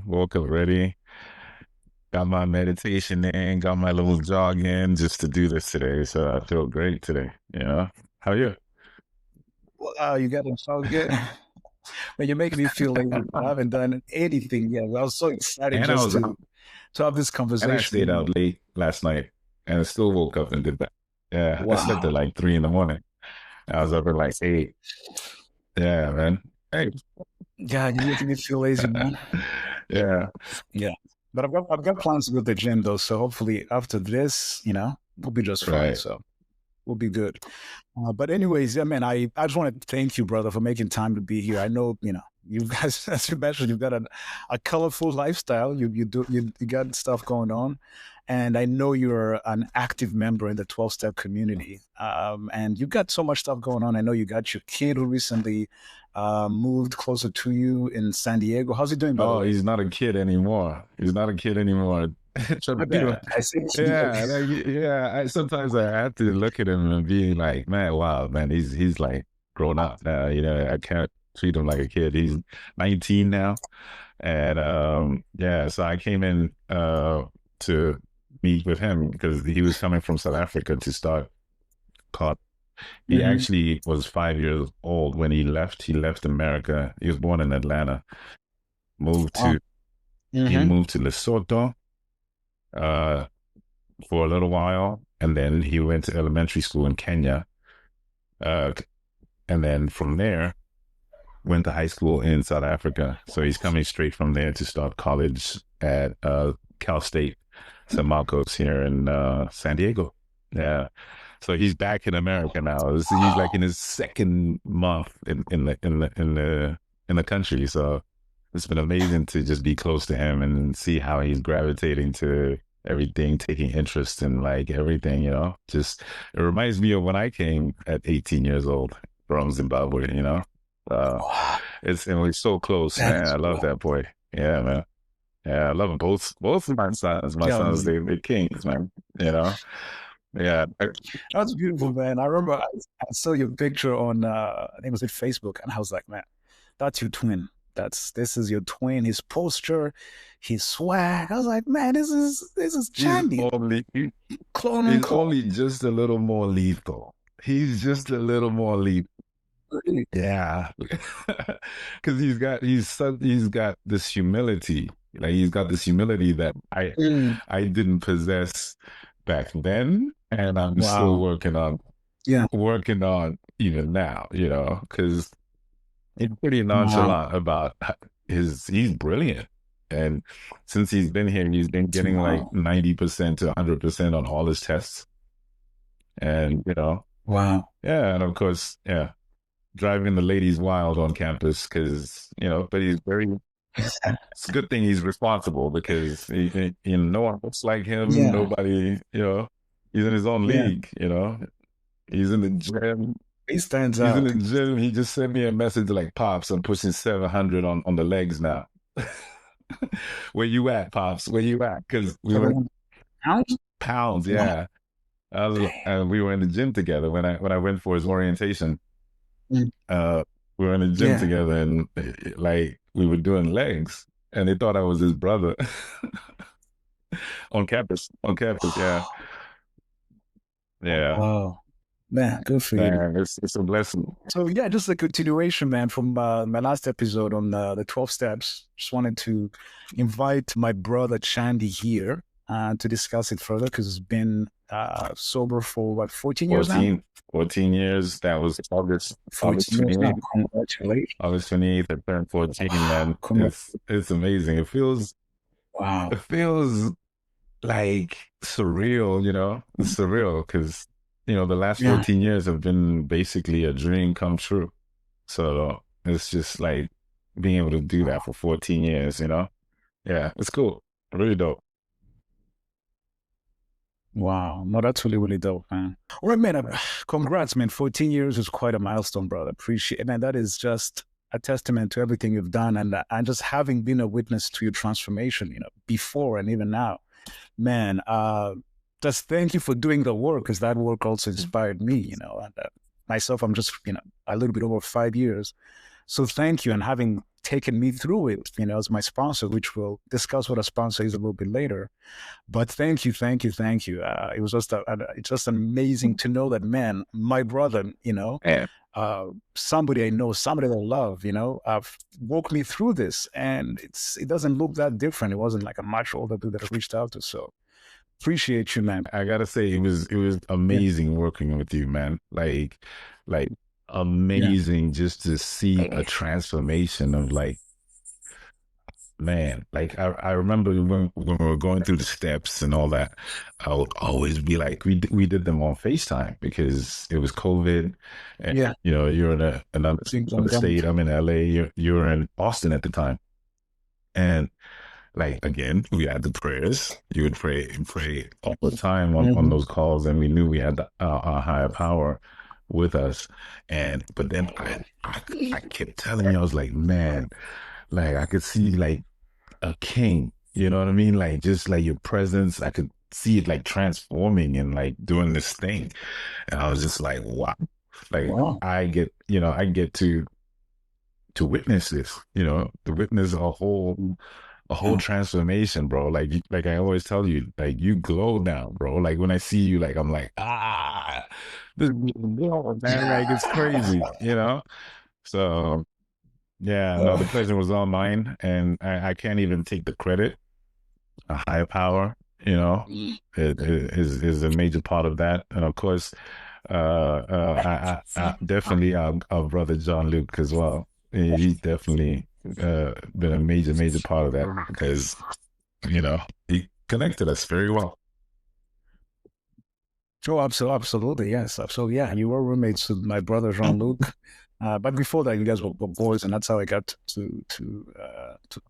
woke up ready, got my meditation in, got my little jog in just to do this today. So I feel great today. How are you? Wow, you got it so good. Man, you're making me feel lazy. I haven't done anything yet. I was so excited And I just was to have this and I conversation, stayed out late last night and I still woke up and did that. Yeah, I slept at Wow. like 3 in the morning. I was up at like 8. Yeah, man. Hey. God, you're making me feel lazy, man. Yeah, Yeah. But I've got plans to go to the gym though. So hopefully after this, we'll be just fine. right. So we'll be good. But anyways, yeah, man, I just want to thank you, brother, for making time to be here. I know, you guys, as you mentioned, you've got a colorful lifestyle. You got stuff going on. And I know you're an active member in the 12-step community. And you've got so much stuff going on. I know you got your kid who recently moved closer to you in San Diego. How's he doing, by the Oh, way? he's not a kid anymore. He's not a kid anymore. I did. Yeah. I see. Yeah, like, yeah. Sometimes I have to look at him and be like, man, wow, man, he's like grown up now. I can't treat him like a kid. He's 19 now, and yeah. So I came in to meet with him because he was coming from South Africa to start college. He Hmm. actually was 5 years old when he left. He left America. He was born in Atlanta. Moved Wow. to he Hmm. moved to Lesotho uh, for a little while, and then he went to elementary school in Kenya, uh, and then from there went to high school in South Africa. So he's coming straight from there to start college at Cal State San Marcos here in San Diego. Yeah. So he's back in America now. He's like in his second month in the country. So it's been amazing to just be close to him and see how he's gravitating to everything, taking interest in like everything. Just it reminds me of when I came at 18 years old from Zimbabwe. Uh, Wow. and we're so close, That man. is I love cool. that boy. Yeah, man. Yeah, I love them both of my sons. My Yeah, sons, they're kings, man. You know. Yeah. that's beautiful, man. I remember I saw your picture on I think it was it Facebook, and I was like, man, that's your twin. This is your twin. His posture, his swag. I was like, man, this is He's Chandi, only clone on he's clone. only just a little more lethal. He's just a little more lethal. Really? Yeah, because he's got this humility. Like he's got this humility that I Mm. I didn't possess back then, and I'm still Wow. Yeah. working on even now. Because he's pretty Wow. nonchalant about he's brilliant, and since he's been here, he's been getting like Wow. 90% to 100% on all his tests, and Wow. yeah, and of course, yeah, driving the ladies wild on campus because but he's very. It's a good thing he's responsible because no one looks like him. Yeah. Nobody, he's in his own Yeah. league. He's in the gym. He stands He's in out. the gym. He just sent me a message like, "Pops, I'm pushing 700 on the legs now." Where you at, Pops? Where you at? Because we were 700 pounds? pounds, Wow. yeah. Damn. And we were in the gym together when I went for his orientation. Mm. uh we were in the gym Yeah. together and like we were doing legs and they thought I was his brother on campus, yeah. Yeah, Wow. Man, good for you. man, it's a blessing. So yeah, just a continuation, man, from my last episode on the 12 steps. Just wanted to invite my brother Chandi here to discuss it further because it's been sober for what, 14 years now? 14 years. That was August 14 years now. 28th. Congratulations. August 28th, I turned 14, Wow. man. It's amazing. It Wow. feels like surreal. It's surreal because the last Yeah. 14 years have been basically a dream come true. So it's just like being able to do that for 14 years. Yeah, it's cool. Really dope. Wow. No, that's really, really dope, man. All right, man. Congrats, man. 14 years is quite a milestone, brother. Appreciate it, man. That is just a testament to everything you've done and just having been a witness to your transformation, before and even now. Man, just thank you for doing the work because that work also inspired me, and myself, I'm just, a little bit over 5 years. So thank you, and having taken me through it, as my sponsor, which we'll discuss what a sponsor is a little bit later. But thank you, thank you, thank you. It was it's just amazing to know that, man, my brother, And somebody I know, somebody that I love, walked me through this, and it doesn't look that different. It wasn't like a much older dude that I reached out to. So appreciate you, man. I gotta say, it was Yeah, amazing working with you, man. Like yeah, amazing just to see a transformation of like, man. Like I remember when we were going through the steps and all that, I would always be like, we did them on FaceTime because it was COVID, and yeah. you're in Things on another ground. state. I'm in LA. You're in Austin at the time, and like again, we had the prayers. You would pray all the time on Mm-hmm. those calls, and we knew we had our higher power with us. And but then I kept telling you, I was like, man, like I could see like a king. You know what I mean? Like just like your presence, I could see it like transforming and like doing this thing. And I was just like, wow. Like Wow. I get to witness this, to witness a whole transformation, bro. Like I always tell you, like you glow now, bro. Like when I see you, like I'm like, this man, like it's crazy. So yeah, no, the pleasure was all mine, and I can't even take the credit. A higher power, it is a major part of that, and of course, I definitely our brother John Luke as well. He's definitely been a major part of that because he connected us very well. Oh, absolutely, yes. So yeah, you were roommates with my brother Jean Luc, but before that, you guys were boys, and that's how I got to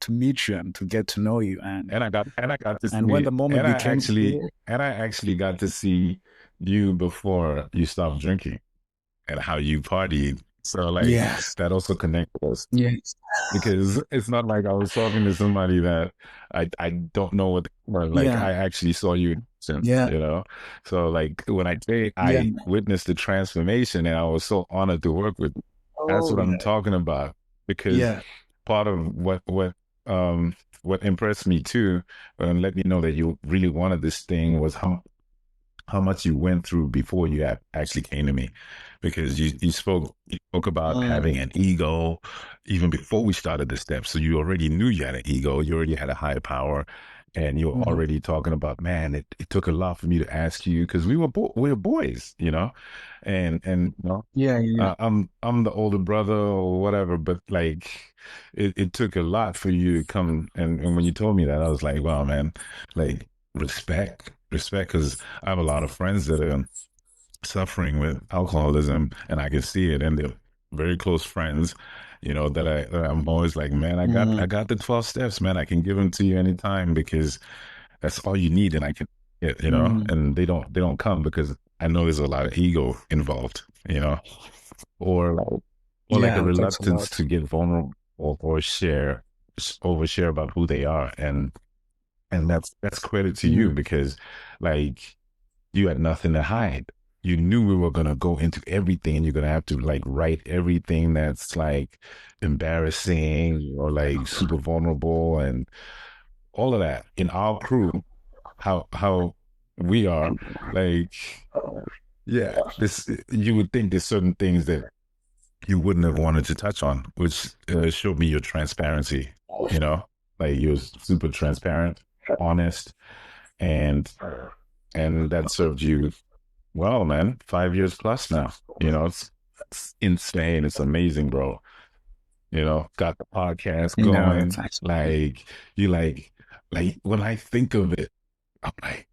meet you and to get to know you. And I got to And when see the moment and I became actually clear, and I actually got to see you before you stopped drinking and how you partied. So like yes, that also connected us yes, because it's not like I was talking to somebody that I don't know what or like yeah, I actually saw you yeah, so like when I say yeah. I witnessed the transformation and I was so honored to work with, that's Oh what I'm yeah, talking about because yeah. part of what impressed me too and let me know that you really wanted this thing was how much you went through before you actually came to me because you spoke about having Mm, an ego even before we started the steps, so you already knew you had an ego, you already had a higher power, and you were mhm. already talking about, man, it took a lot for me to ask you because we were boys, and Yeah, yeah, I'm the older brother or whatever, but like it took a lot for you to come and when you told me that I was like, wow, man, like respect because I have a lot of friends that are suffering with alcoholism, and I can see it, and they're very close friends. That I'm always like, man, I got mm, I got the 12 steps, man. I can give them to you anytime because that's all you need, and I can, mm. and they don't come because I know there's a lot of ego involved, or like a Yeah, it takes a reluctance lot. to get vulnerable or overshare about who they are, and that's credit to you Mm, because like you had nothing to hide. You knew we were gonna go into everything and you're gonna have to like write everything that's like embarrassing or like super vulnerable and all of that. In our crew, how we are, like, yeah, this you would think there's certain things that you wouldn't have wanted to touch on, which showed me your transparency, you know, like you're super transparent, honest, and that served you well, man. 5 years plus now. It's insane. It's amazing, bro. Got the podcast no, going. thanks. Like you like when I think of it, I'm like,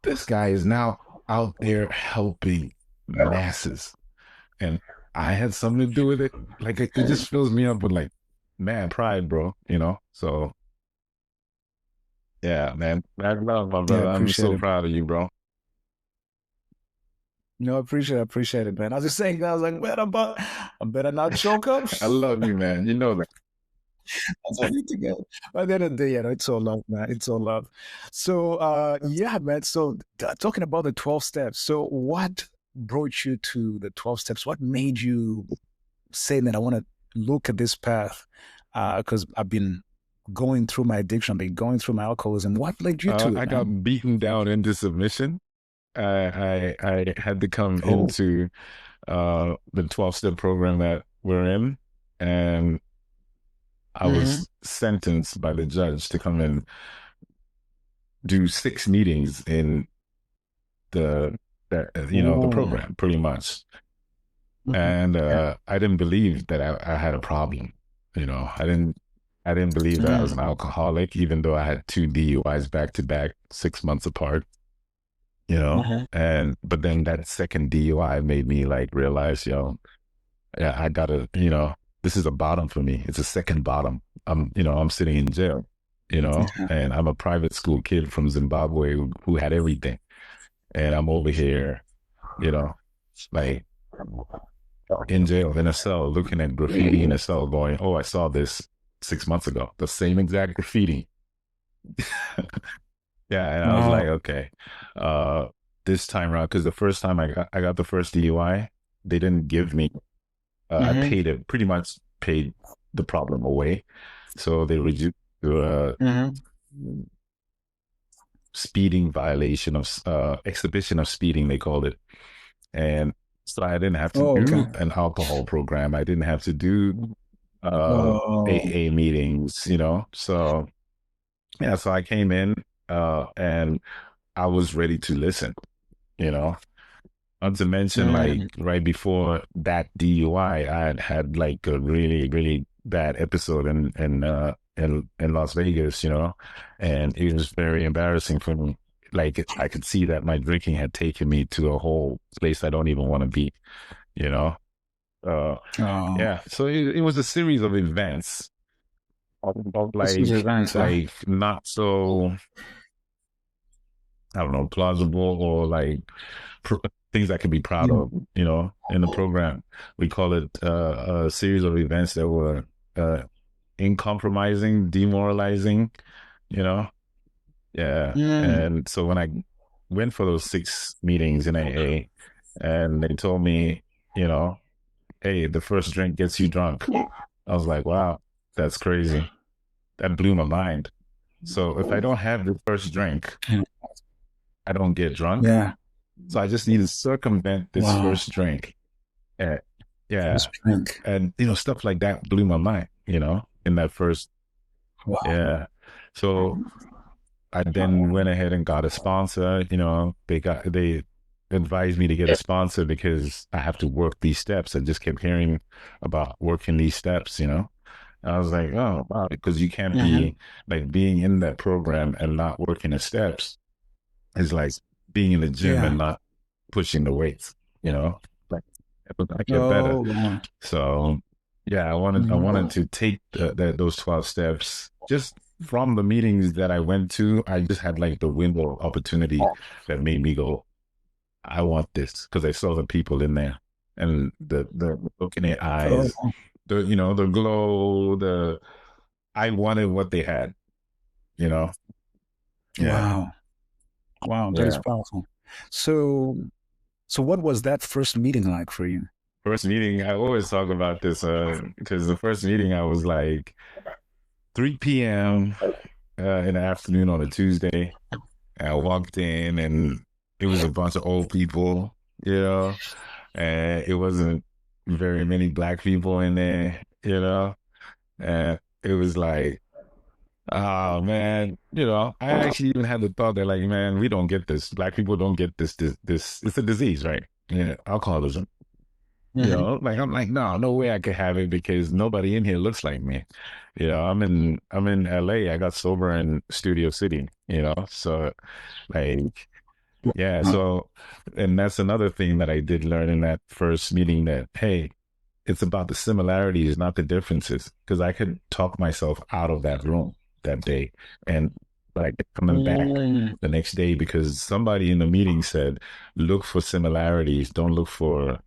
this guy is now out there helping masses. And I had something to do with it. Like it just fills me up with like mad pride, bro. So yeah, man. Mad love, my Yeah, brother. I'm appreciate so it. proud of you, bro. No, appreciate it, man. I was just saying, I was like, man, I better not choke up. I love you, man. You know that. That's all need to get. By the end of the day, it's all love, man. It's all love. So, yeah, man. So, talking about the 12 steps. So, what brought you to the 12 steps? What made you saying that I want to look at this path because I've been going through my addiction, I've been going through my alcoholism. What led you to it, I man? got beaten down into submission. I had to come Oh. into the 12-step program that we're in, and I Hmm. was sentenced by the judge to come and do 6 meetings in the the Oh. program, pretty much. Mhm. And Yeah. I didn't believe that I had a problem. I didn't believe that I was Mm. an alcoholic, even though I had 2 DUIs back to back, 6 months apart. Mhm. And but then that second DUI made me like realize, yeah, I gotta, this is a bottom for me. It's a second bottom. I'm sitting in jail, Yeah. and I'm a private school kid from Zimbabwe who had everything, and I'm over here, you know, like in jail in a cell, looking at graffiti in a cell, going, "Oh, I saw this 6 months ago, the same exact graffiti." Yeah, and I was like, Wow. okay, uh, this time around, because the first time I got the first DUI, they didn't give me. I Hmm. paid it, pretty much paid the problem away, so they reduced to a Hmm. speeding violation of exhibition of speeding, they called it, and so I didn't have to Oh, okay. do an alcohol program. I didn't have to do uh, Oh. AA meetings, So yeah, so I came in and I was ready to listen, you know. Not to mention, like Mm. right before that DUI, I had had like a really, really bad episode in Las Vegas, and it was very embarrassing for me. Like I could see that my drinking had taken me to a whole place I don't even want to be, you know. Uh, Oh. yeah. So it was a series of events of This was advanced, huh? like not so, I don't know, plausible or like pr- things I can be proud Yeah. of, in the program. We call it a series of events that were uncompromising, demoralizing, you know? Yeah. Mm. And so when I went for those 6 meetings in AA, and they told me, you know, hey, the first drink gets you drunk. I was like, wow, that's crazy. That blew my mind. So if I don't have the first drink, I don't get drunk. Yeah. So I just need to circumvent this Wow. first drink. Uh, This yeah. drink. And, stuff like that blew my mind, in that first. Wow. Yeah. So I then went ahead and got a sponsor. They advised me to get a sponsor because I have to work these steps. I just kept hearing about working these steps. I was like, oh, wow, because you can't Hmm. be like being in that program and not working the steps is like being in the gym Yeah. and not pushing the weights, like I get better. Oh, Lord. So yeah, I wanted Mhm. to take those 12 steps just from the meetings that I went to. I just had like the window of opportunity that made me go, I want this, because I saw the people in there and the look in their eyes, Oh, the glow, I wanted what they had, you know? Yeah. wow. Wow. That is Yeah. powerful. So, so what was that first meeting like for you? First meeting, I always talk about this because the first meeting I was like 3 p.m. In the afternoon on a Tuesday. I walked in and it was a bunch of old people, and it wasn't very many black people in there, and it was like, oh man, I actually even had the thought that like, man, we don't get this. Black people don't get this. It's a disease, right? Yeah, alcoholism. Hmm. Like I'm like, no, no way I could have it because nobody in here looks like me. I'm in LA. I got sober in Studio City, so like, yeah. So, and that's another thing that I did learn in that first meeting, that, hey, it's about the similarities, not the differences. Because I could talk myself out of that room that day, and but I kept coming back Mm. the next day because somebody in the meeting said, look for similarities, don't look for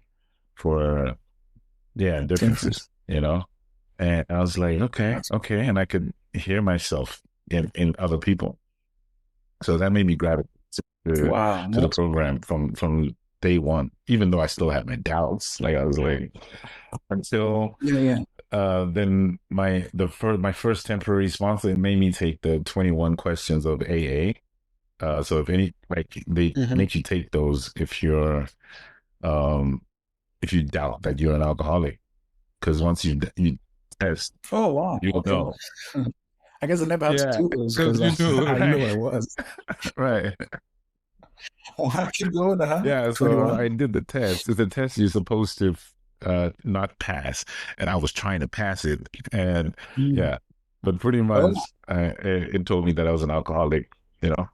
yeah, Difference. differences. And I was like, okay, That's okay. And I could hear myself in other people. So that made me gravitate to, wow. to the That's program from day one, even though I still had my doubts. Like I was like, until Yeah, yeah. then my first temporary sponsor made me take the 21 questions of AA. So if any, like they Hmm. make you take those um if you doubt that you're an alcoholic, because once you test, Oh wow. you'll Okay. know. I guess I never had to Yeah, do those because because you do, I right? know I was. Right. Oh, I keep going, huh? Yeah, so 21. I did the test. It's a test you're supposed to not pass, and I was trying to pass it, and Mm. yeah, but pretty Oh, much it told me that I was an alcoholic, you know,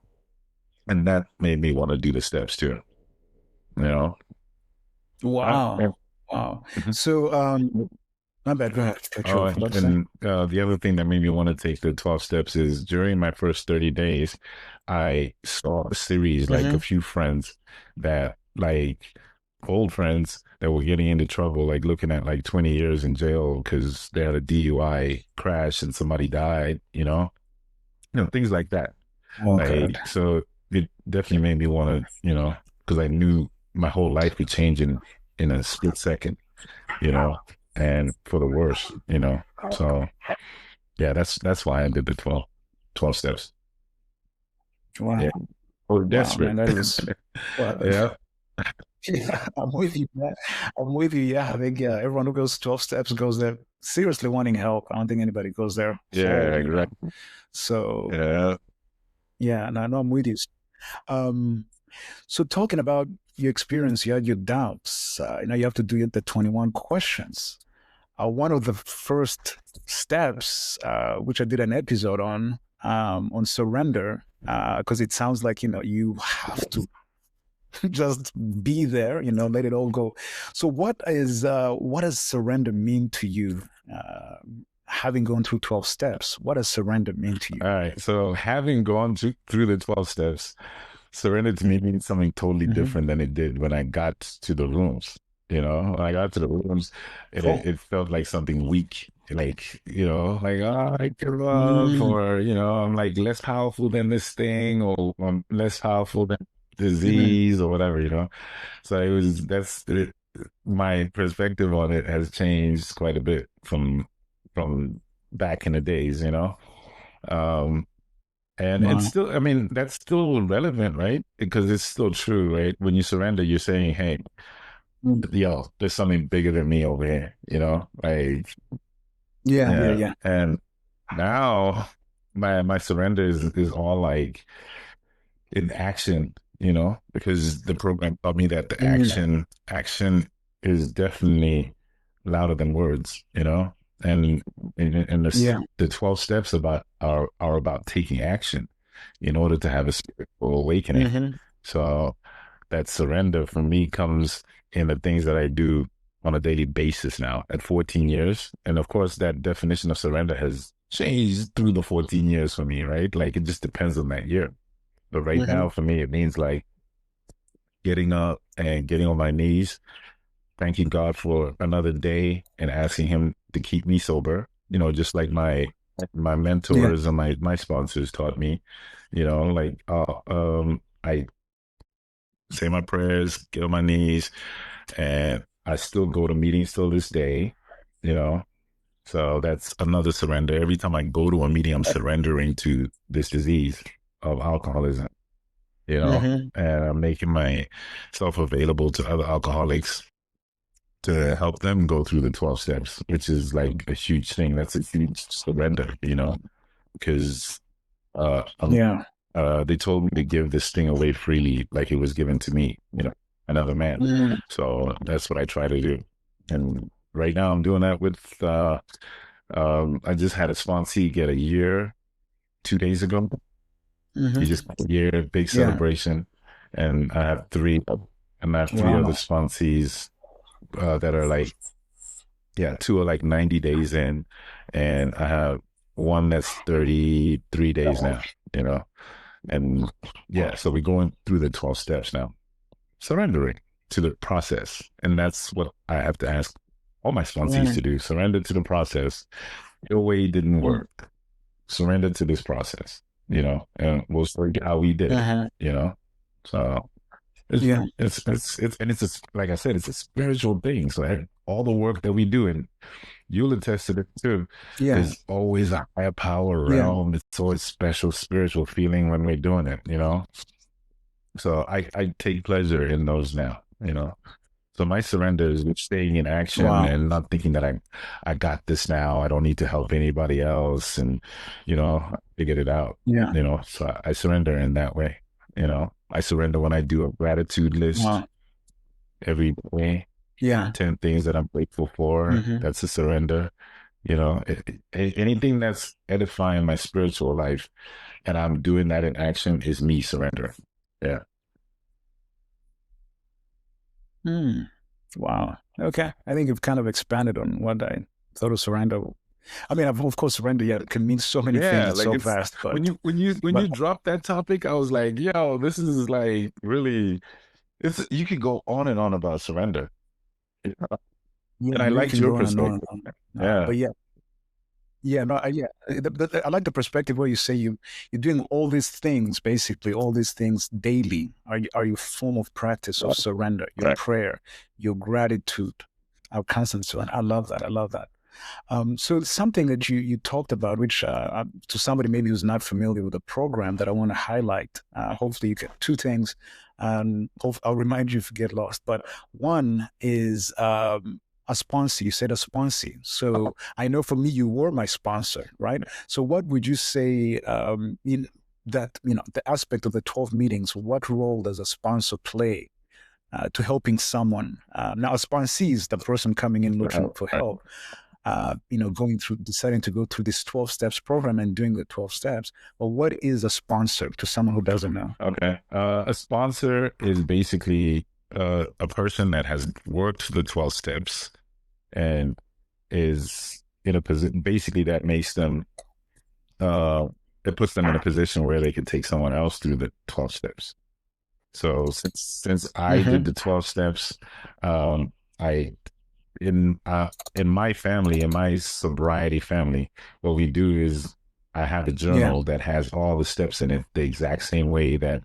and that made me want to do the steps too, you know. wow. Yeah. Wow. Mhm. So, my bad. Go ahead. Cut you Oh, off. What to say? and the other thing that made me want to take the 12 steps is during my first 30 days, I saw a series, like a Hmm. few friends that, like, old friends that were getting into trouble, like looking at like 20 years in jail because they had a DUI crash and somebody died, things like that. Oh God. Like, so it definitely made me want to, because I knew my whole life would change in a split second, you know, and for the worse, So yeah, that's why I did the 12 steps. Wow. Yeah. I was Wow, man. desperate. That is. Well, Yeah. yeah, I'm with you, man. I'm with you. Yeah, I think everyone who goes 12 steps goes there seriously wanting help. I don't think anybody goes there Yeah, for. exactly. So Yeah. yeah, and I know I'm with you. Um, so talking about your experience, you had your doubts. You have to do the 21 questions. One of the first steps, which I did an episode on surrender, because it sounds like you have to just be there, let it all go. So what does surrender mean to you? Having gone through 12 steps, what does surrender mean to you? All right. So having gone through the 12 steps, surrender to me means something totally Hmm. different than it did when I got to the rooms. When I got to the rooms, it, Oh. it felt like something weak. Like, like, oh, I give up, Mm. or, I'm like less powerful than this thing, or I'm less powerful than Mm. disease or whatever. So my perspective on it has changed quite a bit from back in the days. Um, and it's Wow. still, I mean, that's still relevant, right? Because it's still true, right? When you surrender, you're saying, hey, Mm. yo, there's something bigger than me over here, Like, Yeah, yeah, yeah. yeah. And now my surrender is all like in action, because the program taught me that the Mm. action is definitely louder than words, and Yeah. the 12 steps are about taking action in order to have a spiritual awakening. Hmm. So that surrender for me comes in the things that I do on a daily basis now at 14 years. And of course, that definition of surrender has changed through the 14 years for me, right? Like it just depends on that year. But right Hmm. now, for me, it means like getting up and getting on my knees, thanking God for another day and asking Him to keep me sober. Just like my Yeah. mentors and my sponsors taught me. Like I say my prayers, get on my knees, and I still go to meetings till this day. You know, so that's another surrender. Every time I go to a meeting, I'm surrendering to this disease of alcoholism. Hmm. And I'm making myself available to other alcoholics to help them go through the 12 steps, which is like a huge thing. That's a huge surrender, because uh, um, Yeah. they told me to give this thing away freely, like it was given to me, another man. Mm. So that's what I try to do. And right now I'm doing that with, I just had a sponsee get a year 2 days ago. Hmm. He just got a year, big Yeah. celebration. And I have three other Wow. sponsees that are like, yeah, two are like 90 days in, and I have one that's 33 days now, you know. And yeah, so we're going through the 12 steps now, surrendering to the process. And that's what I have to ask all my sponsees Mm. to do: surrender to the process. Your way didn't Mm. work. Surrender to this process, and we'll show you how we did it, Uh-huh. you know. So It's Yeah. and it's like I said, it's a spiritual thing. So all the work that we do, and you'll attest to it too, Yeah. there's always a higher power Yeah. realm. It's always special spiritual feeling when we're doing it, you know? So I take pleasure in those now, you know? So my surrender is with staying in action Wow. and not thinking that I got this now. I don't need to help anybody else, and I figured it out. Yeah. So I surrender in that way. I surrender when I do a gratitude list Wow. every day. Yeah. 10 things that I'm grateful for. Hmm. That's a surrender. Anything that's edifying my spiritual life, and I'm doing that in action is me surrendering. Yeah. Hmm. Wow. Okay. I think you've kind of expanded on what I thought of surrender. I mean, of course, surrender, yeah, can mean so many things. Yeah, It's like so it's vast, when you but drop that topic, I was like, yo, this is like really it's you could go on and on about surrender. Yeah. yeah, And I you liked can your go on and on perspective. and on. Yeah. But yeah, yeah, no, yeah. I like the perspective where you say you're doing all these things, basically all these things daily. Are you form of practice of surrender, your Right. prayer, your gratitude, our constant surrender. I love that. I love that. So something that you talked about, which to somebody maybe who's not familiar with the program, that I want to highlight. Hopefully, you get two things, and I'll remind you if you get lost. But one is a sponsor. You said a sponsor. So I know for me, you were my sponsor, right? So what would you say in that the aspect of the 12 meetings? What role does a sponsor play? To helping someone. Now, a sponsee is the person coming in Right. looking for Right. help, deciding to go through this 12 steps program and doing the 12 steps. But what is a sponsor to someone who doesn't know? Okay. A sponsor is basically a person that has worked the 12 steps and is in a position, basically, that makes them, uh, it puts them in a position where they can take someone else through the 12 steps. So since I did Mm-hmm. the 12 steps, I in my family, in my sobriety family, what we do is I have a Yeah. journal that has all the steps in it the exact same way that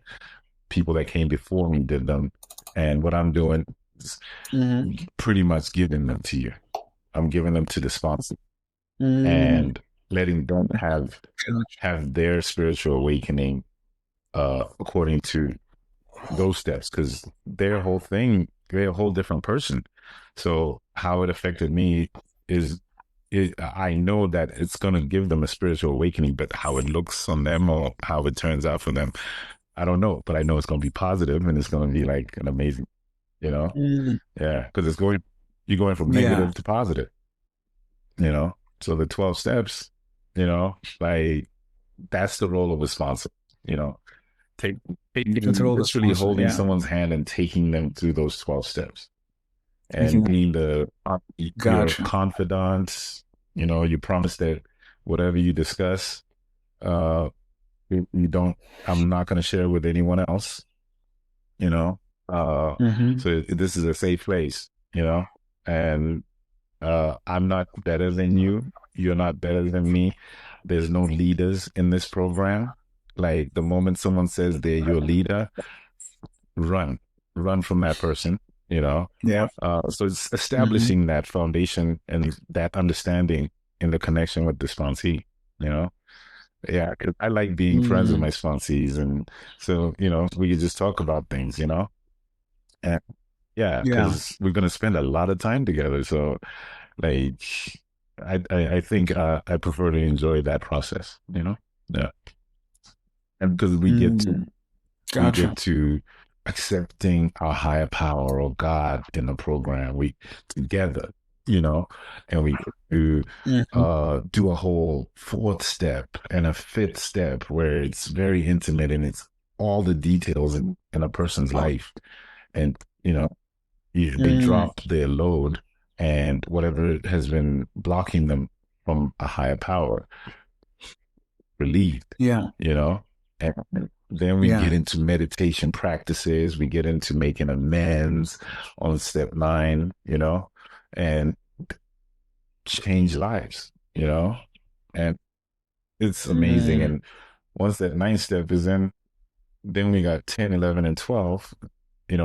people that came before me did them. And what I'm doing is Mm-hmm. pretty much giving them to you. I'm giving them to the sponsor Mm-hmm. and letting them have their spiritual awakening according to those steps, because their whole thing, they're a whole different person. So how it affected me is I know that it's going to give them a spiritual awakening, but how it looks on them or how it turns out for them, I don't know. But I know it's going to be positive and it's going to be like an amazing, you know? Mm-hmm. Yeah. Because you're going from Yeah. negative to positive, you know? So the 12 steps, like that's the role of a sponsor, you know? take, taking Control the literally sponsor. holding Yeah. someone's hand and taking them through those 12 steps and Making being your gotcha. confidant. You promise that whatever you discuss, uh you don't I'm not going to share with anyone else, you know uh Mm-hmm. so this is a safe place, and I'm not better than you, you're not better than me. There's no leaders in this program. Like the moment someone says they're your leader, run run from that person, you know Yeah. so it's Mm-hmm. establishing that foundation and that understanding in the connection with the sponsee, you know yeah, 'cause I like being friends with Mm-hmm. my sponsees, and so we could just talk about things, and yeah, Yeah. because we're going to spend a lot of time together. So like I think I prefer to enjoy that process, yeah, and because Mm. we Gotcha. get to accepting our higher power or God in the program. We together, and we get to Mm-hmm. do a whole fourth step and a fifth step where it's very intimate and it's all the details in a person's life. And, they Mm. drop their load and whatever has been blocking them from a higher power relieved, Yeah. you know? And then we get Yeah. into meditation practices, we get into making amends on step 9, and change lives, and it's amazing. Mm. And once that ninth step is in, then we got 10, 11, and 12.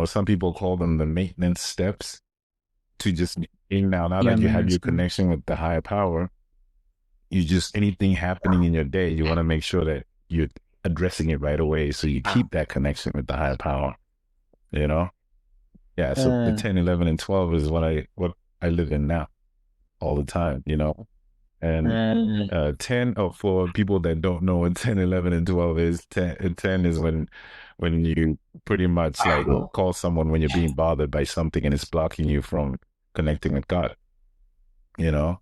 some people call them the maintenance steps to just now Yeah, that you man. have your connection with the higher power, you just anything happening in your day, you want to make sure that you're addressing it right away so you keep that connection with the higher power, you know? Yeah, so the Mm, 10, 11, and 12 is what I live in now all the time, And mm, 10, oh, for people that don't know what 10, 11, and 12 is, 10, 10 is when you pretty much like call someone when you're being bothered by something and it's blocking you from connecting with God, you know?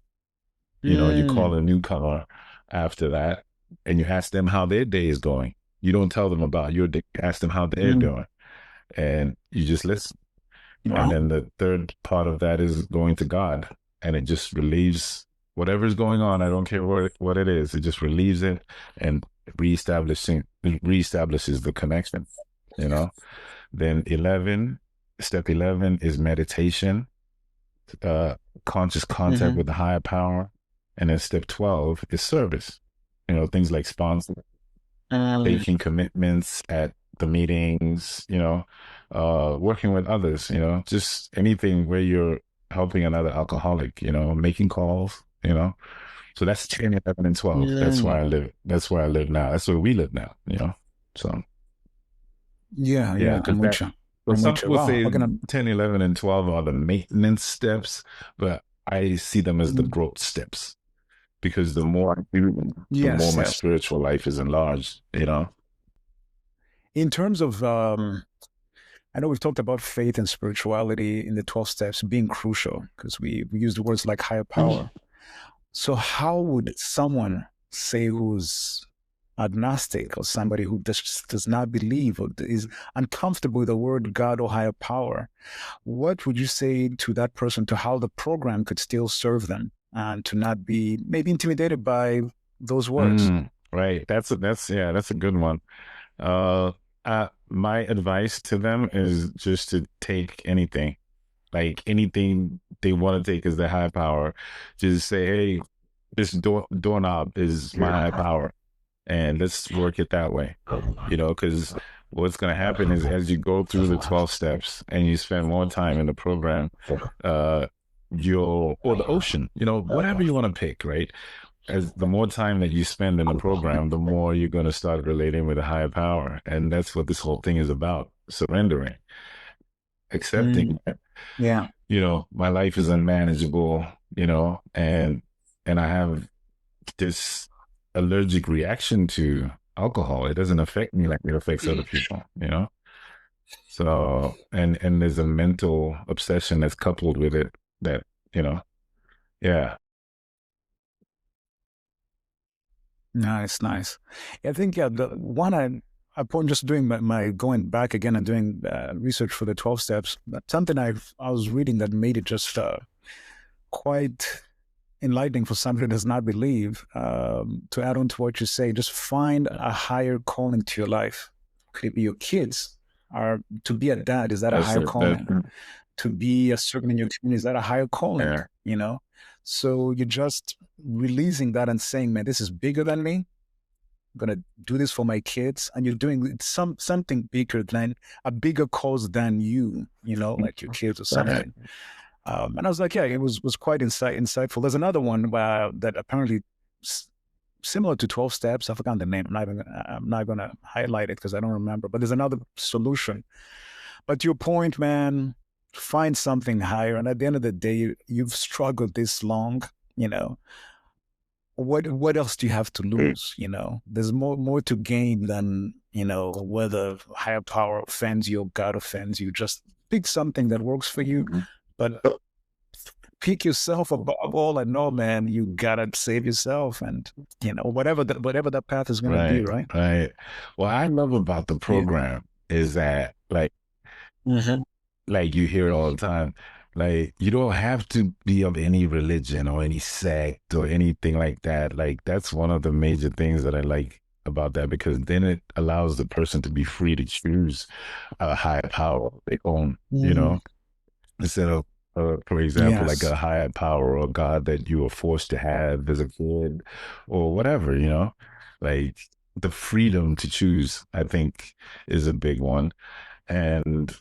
You call mm, a newcomer after that and you ask them how their day is going. You don't tell them about your day, you ask them how they're mm. doing and you just listen. And Wow. then the third part of that is going to God and it just relieves whatever's going on. I don't care what it is. It just relieves it and reestablishes the connection, you know? Then step 11 is meditation, uh, conscious contact Mm-hmm. with the higher power. And then step 12 is service, things like sponsor, Um, taking commitments at the meetings, working with others, just anything where you're helping another alcoholic, making calls, So that's 10, 11, and 12. That's yeah, where I live. That's where I live now. That's where we live now. So, yeah, yeah, yeah. because I'm with that, you. so I'm some with you. people Wow. say We're gonna. 10, 11, and 12 are the maintenance steps, but I see them as the Mm. growth steps because the more I do them, the more Yes, my yes. spiritual life is enlarged. In terms of, I know we've talked about faith and spirituality in the 12 steps being crucial because we use the words like higher power. So, how would someone say who's agnostic or somebody who just does not believe or is uncomfortable with the word God or higher power? What would you say to that person to how the program could still serve them and to not be maybe intimidated by those words? Right. That's a good one. Uh, my advice to them is just to take anything, like anything they want to take as their high power. Just say, hey, this doorknob is my high power, and let's work it that way. Because what's going to happen is as you go through the 12 steps and you spend more time in the program, uh, or the ocean, whatever you want to pick, right? As the more time that you spend in the program, the more you're going to start relating with a higher power. And that's what this whole thing is about: surrendering, Mm, accepting, yeah. my life is unmanageable, and I have this allergic reaction to alcohol. It doesn't affect me like it affects other people. So, and there's a mental obsession that's coupled with it that, you know, yeah. Nice, nice. I think yeah, the one upon just doing my going back again and doing research for the 12 steps, something I was reading that made it just quite enlightening for somebody who does not believe. To add on to what you say, just find a higher calling to your life. Could it be your kids? Are to be a dad, is that a That's higher it. That, calling? To be a servant in your community, is that a higher calling? yeah. You know? So you're just releasing that and saying, man, this is bigger than me. I'm gonna do this for my kids, and you're doing something bigger than a bigger cause than you, like your kids or Right. something. And I was like, yeah, it was quite insightful. There's another one that apparently similar to 12 steps. I forgot the name. I'm not gonna highlight it because I don't remember. But there's another solution. But to your point, man, find something higher. And at the end of the day, you've struggled this long. You know, what else do you have to lose? There's more to gain than whether higher power offends you or God offends you. Just pick something that works for you, but pick yourself above all. And no, man, you gotta save yourself, and whatever that path is gonna be, Right. right? Right. What I love about the Yeah. program is that Hmm. like you hear it all the time. Like you don't have to be of any religion or any sect or anything like that. Like that's one of the major things that I like about that because then it allows the person to be free to choose a higher power of their own, Mm, instead of, for example, like yes. a higher power or God that you were forced to have as a kid or whatever. Like the freedom to choose, I think, is a big one. And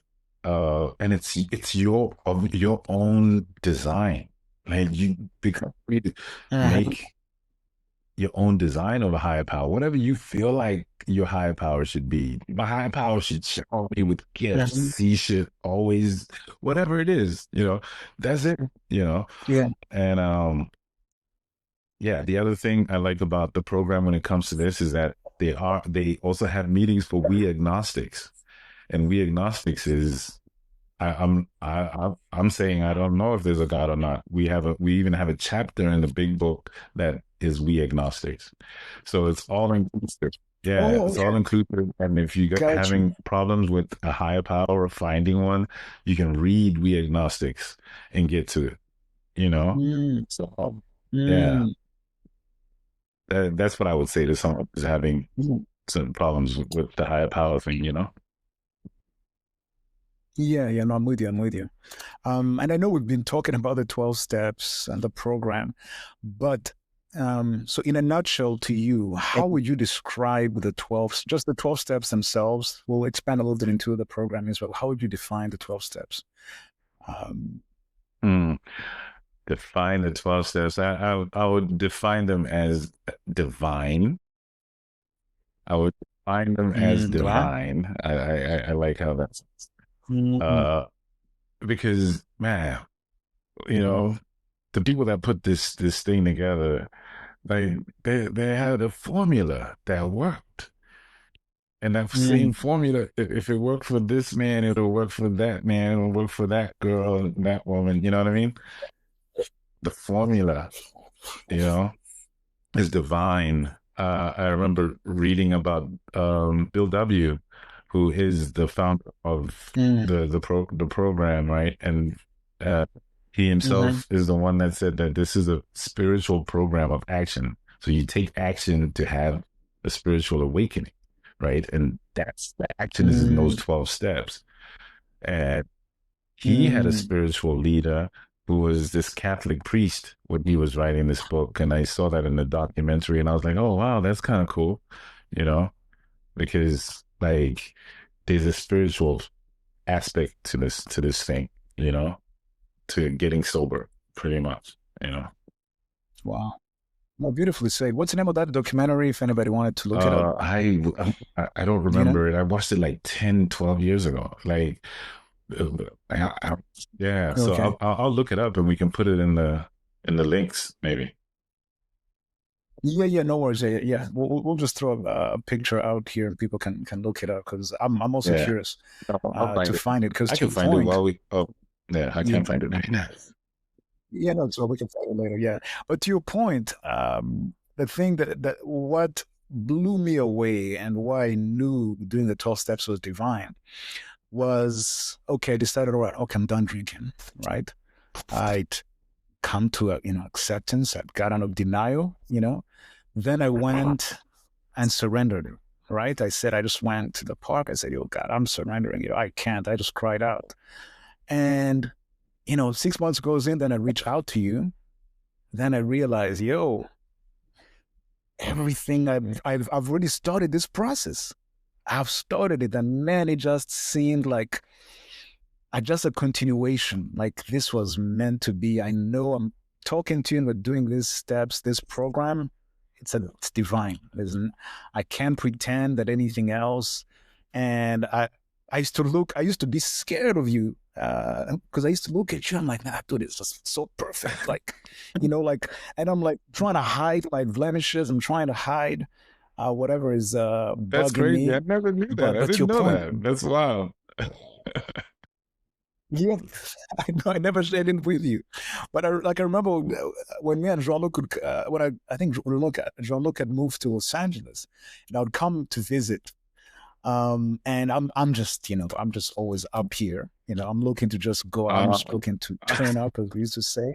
and it's your of your own design. Like you become free to Mhm. make your own design of a higher power, whatever you feel like your higher power should be. My higher power should shower me with Mhm. gifts. He should always, whatever it is, that's it, you know. Yeah. And yeah, the other thing I like about the program when it comes to this is that they also have meetings for we agnostics, and we agnostics is I'm saying I don't know if there's a God or not. We even have a chapter in the big book that is we agnostics. So it's all inclusive. Yeah, Oh, it's all yeah. inclusive. And if you got Got you. having problems with a higher power or finding one, you can read we agnostics and get to it, you know? Mm, So yeah, mm, that's what I would say to someone who's having mm. some problems with the higher power thing. Yeah, yeah, no, I'm with you. I'm with you. And I know we've been talking about the 12 steps and the program, but so in a nutshell to you, how would you describe the 12, just the 12 steps themselves? We'll expand a little bit into the program as well. How would you define the 12 steps? Um, Hmm. Define the 12 steps. I would define them as divine. I would define them as right? divine. I like how that's Mm, uh because man, you know, the people that put this thing together, like they had a formula that worked. And that mm, same formula, if it worked for this man, it'll work for that man, it'll work for that girl, that woman, you know what I mean? The formula, you know. is divine. I remember reading about Bill W., who is the founder of mm, the program, right? And uh, he mhm, himself is the one that said that this is a spiritual program of action. So you take action to have a spiritual awakening, right? And that's the action is in those mm, 12 steps. And he had a mm. spiritual leader who was this Catholic priest when he was writing this book. And I saw that in the documentary and I was like, oh, wow, that's kind of cool, you know, because like there's a spiritual aspect to this thing, you know, to getting sober pretty much, you know. Wow. Well, beautifully said. What's the name of that documentary if anybody wanted to look it up? Uh, I, I don't Do you know? remember it. I watched it like 10, 12 years ago. Like, uh, yeah. So Okay. I'll look it up and we can put it in the links maybe. Yeah, yeah, no worries. Yeah, yeah. We'll just throw a picture out here and people can look it up because I'm also Yeah. curious I'll to find it. find it. Because I to can your find it point, while we. Oh, yeah, I yeah, can't find it right now. yeah, no, so we can find it later. Yeah, but to your point, the thing that what blew me away and why I knew doing the 12 steps was divine was okay. I decided, all right, okay, I'm done drinking. Right, I'd come to a acceptance. I'd got out of denial. Then I went and surrendered. Right, I said I just went to the park. I said, "Oh God, I'm surrendering. I can't." I just cried out, and 6 months goes in. Then I reach out to you. Then I realize, yo, everything I've already started this process. I've started it, and man, it just seemed like just a continuation. Like this was meant to be. I know I'm talking to you and we're doing these steps, this program. It's divine. I can't pretend that anything else. And I used to be scared of you because I used to look at you. I'm like, nah, dude, it's just so perfect. Like, and I'm like trying to hide my blemishes. I'm trying to hide whatever is That's bugging crazy. I me. never knew that. But I but your didn't know point, that. That's wild. yeah, I know I never shared it with you, but I remember when me and Jean-Luc could, when I think Jean-Luc had moved to Los Angeles, and I would come to visit. And I'm just I'm just always up here. I'm looking to just go out. I'm Uh, just looking to turn up, as we used to say.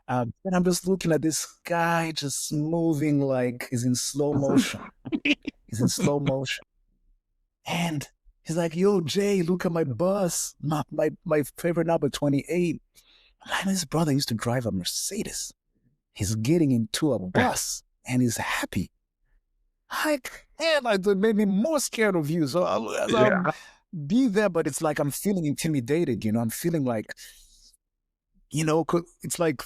And I'm just looking at this guy just moving like he's in slow motion. He's in slow motion. And he's like, yo, Jay, look at my bus, my favorite number 28. And his brother used to drive a Mercedes. He's getting into a bus and he's happy. And it made me more scared of you. So yeah. be there, but it's like I'm feeling intimidated. I'm feeling like, it's like,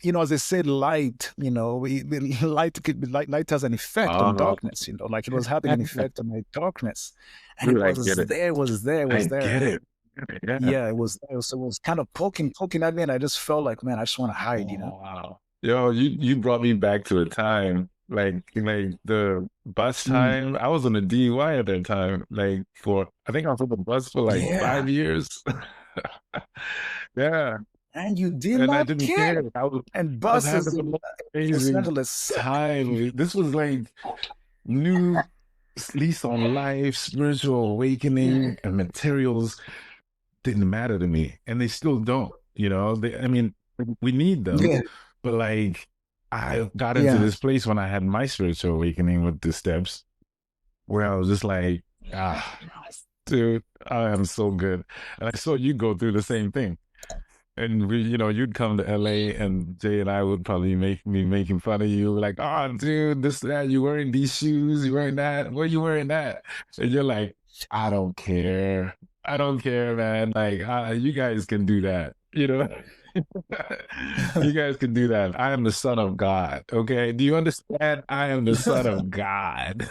as they say, light. Light has an effect on Oh, darkness. Like it was having an effect on my darkness, and it dude, I get was it. there, was there, I was there. get it. Yeah. Yeah, it was kind of poking at me, and I just felt like, man, I just want to hide. Oh, wow. Yo, you brought me back to a time like the bus Mm. time. I was on a DUI at that time. Like for I think I was on the bus for like Yeah, 5 years. Yeah. and you did And I not didn't care. care. And I was having buses the in most Los amazing Angeles. time. This was like new lease on life, spiritual awakening, and materials didn't matter to me, and they still don't. I mean, we need them, Yeah, but like, I got into yeah. this place when I had my spiritual awakening with the steps, where I was just like, ah, dude, I am so good, and I saw you go through the same thing. And you'd come to LA and Jay and I would probably make me making fun of you, like, oh, dude, this, that, you wearing these shoes, you wearing that, where you wearing that? And you're like, I don't care. I don't care, man. Like, you guys can do that, You guys can do that. I am the son of God. Okay. Do you understand? I am the son of God.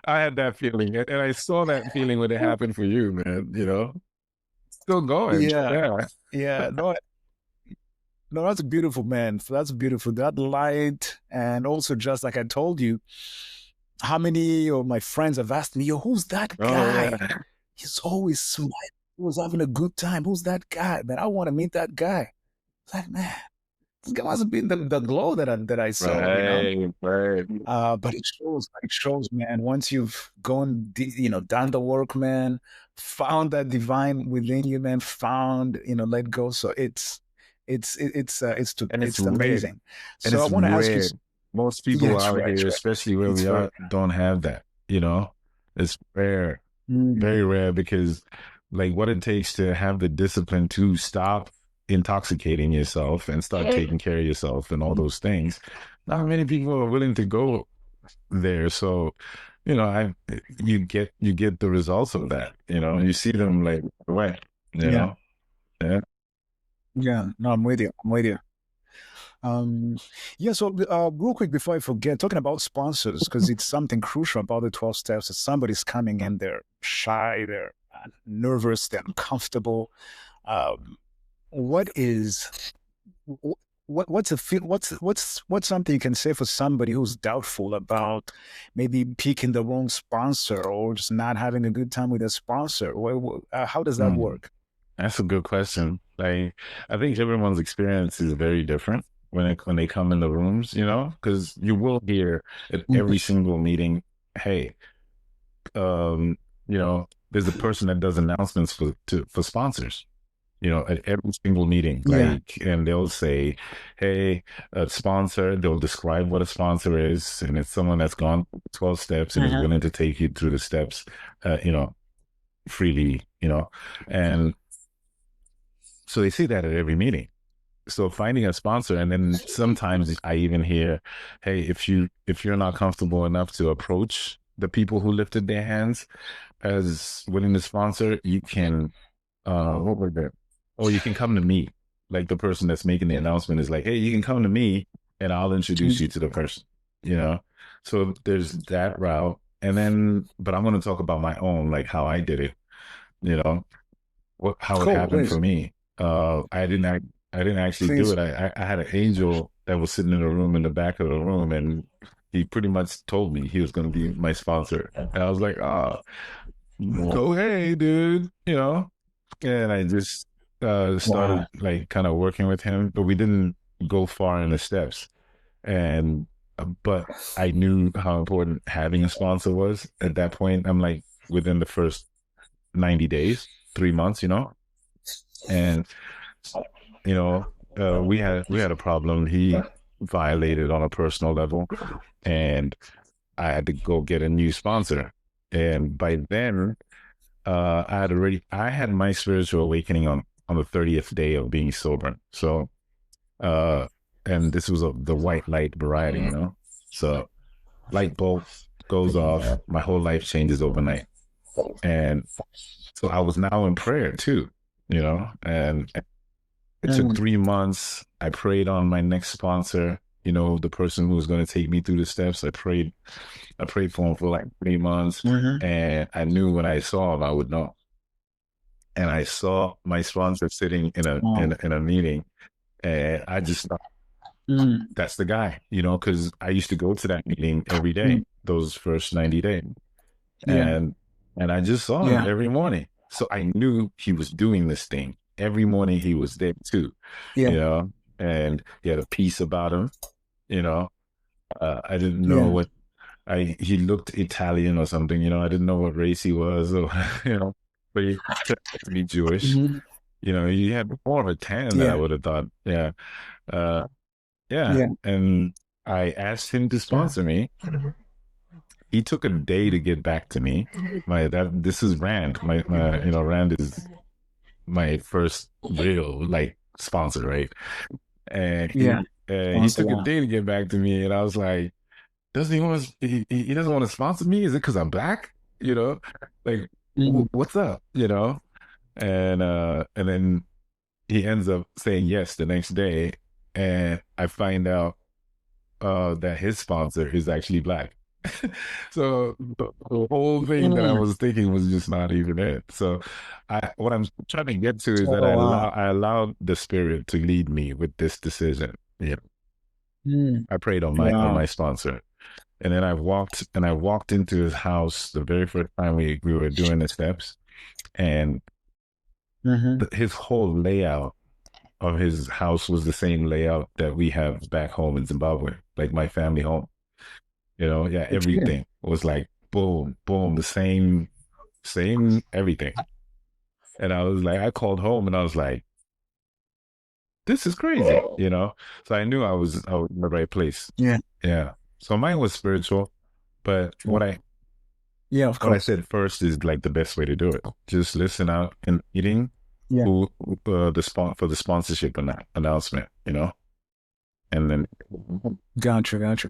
I had that feeling. And I saw that feeling when it happened for you, man. Still going. Yeah, Yeah. yeah. No, no, that's beautiful, man. That's beautiful. That light, and also just like I told you, how many of my friends have asked me, "Yo, who's that Oh guy? yeah. He's always smiling. He was having a good time. Who's that guy? Man, I want to meet that guy." It's like, man, this guy must have been the glow that I saw. Right, right. But it shows, man. Once you've gone, done the work, man, found that divine within you, man, let go. So And it's it's rare. amazing. And So I it's want to ask you. rare. Most Yeah, people it's out right, here, it's right. especially where It's we very are, don't have that. It's rare, mm, very rare because like what it takes to have the discipline to stop intoxicating yourself and start taking care of yourself and all those things. Not many people are willing to go there. So, I you get the results of that. You see them like right away, you yeah, know. Yeah. yeah. No, I'm with you. I'm with you. Um, yeah, so real quick before I forget, talking about sponsors, because it's something crucial about the 12 steps. If somebody's coming and they're shy, they're nervous, they're uncomfortable, um, what is what's a feel what's something you can say for somebody who's doubtful about maybe picking the wrong sponsor or just not having a good time with a sponsor? How does that Hmm. work? That's a good question. Like, I think everyone's experience is very different when they come in the rooms, because you will hear at every single meeting, hey, there's a person that does announcements for sponsors, at every single meeting, Yeah. like, and they'll say, hey, a sponsor, they'll describe what a sponsor is, and it's someone that's gone 12 steps and is Uh-huh. willing to take you through the steps, freely, and so they say that at every meeting. So finding a sponsor, and then sometimes I even hear, hey, if you're not comfortable enough to approach the people who lifted their hands as willing to sponsor, you can what were that? Or you can come to me. Like the person that's making the announcement is like, hey, you can come to me and I'll introduce you to the person, you know? So there's that route. And then, but I'm going to talk about my own, like how I did it, you know, how it Cool, happened for please. me. I didn't actually do Please. it. I had an angel that was sitting in a room in the back of the room, and he pretty much told me he was going to be my sponsor. And I was like, oh, go hey, dude, And I just Wow. started like kind of working with him, but we didn't go far in the steps. And but I knew how important having a sponsor was at that point. I'm like within the first 90 days, 3 months, and you know, we had a problem. He violated on a personal level, and I had to go get a new sponsor. And by then, I had my spiritual awakening on the 30th day of being sober. So, uh, and this was the white light variety. So light bulb goes off, my whole life changes overnight. And so I was now in prayer too, and it took Mm, 3 months. I prayed on my next sponsor, the person who was going to take me through the steps. I prayed for him for like 3 months, mhm. and I knew when I saw him, I would know. And I saw my sponsor sitting in a in, Wow. in a meeting, and I just thought Mm, that's the guy, because I used to go to that meeting every day, mm. those first 90 days, Yeah, and I just saw him yeah, every morning. So I knew he was doing this thing every morning. He was there too, yeah, you know, and he had a peace about him, you know. I didn't know yeah. what he looked Italian or something, I didn't know what race he was, or but he turned out to be Jewish. Mhm. He had more of a tan than I Yeah, would have thought. Yeah. Uh, yeah. yeah. And I asked him to sponsor me. He took a day to get back to me. This is Rand. Rand is my first real like sponsor, right? And Yeah. he Sponsor, took a wow. day to get back to me, and I was like, doesn't he want to? He doesn't want to sponsor me? Is it because I'm black? Like Mm, what's up? And then he ends up saying yes the next day, and I find out that his sponsor is actually black. So the whole thing that I mm. was thinking was just not even it. So what I'm trying to get to is that Oh, wow. I allowed the spirit to lead me with this decision. Yeah. Mm. I prayed on my Wow. sponsor. And then I walked into his house the very first time we were doing the steps, and Hmm. his whole layout of his house was the same layout that we have back home in Zimbabwe, like my family home. Yeah, Okay. everything was like boom, boom, the same everything. And I was like, I called home and I was like, this is crazy. So I knew I was in the right place. Yeah. Yeah. So mine was spiritual, but Sure. Yeah, of what I course. said first is like the best way to do it. Just listen out in the meeting Yeah. who for the sponsorship announcement, and then Gotcha. Gotcha.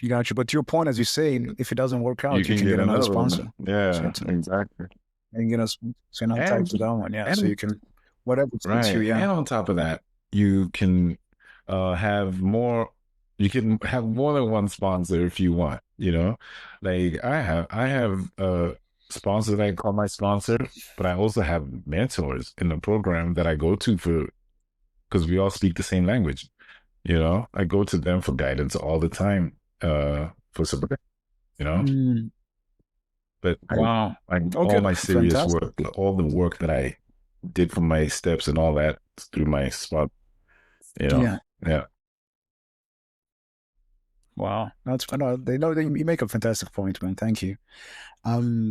Gotcha. But to your point, as you say, if it doesn't work you out, you can can get get another another one. sponsor. So Yeah, it's, exactly. and get us so not tied And to that one. Yeah. So and you can, whatever suits you. right. Yeah. And on top of that, you can have more you can have more than one sponsor if you want. Like I have a sponsor that I call my sponsor, but I also have mentors in the program that I go to for because we all speak the same language. I go to them for guidance all the time, for support, you know. Mm. But Wow. all Okay. my serious Fantastic. work, all the work that I did for my steps and all that through my spot, you know. Yeah. Yeah. Wow. That's, no, they know you make a fantastic point, man. Thank you.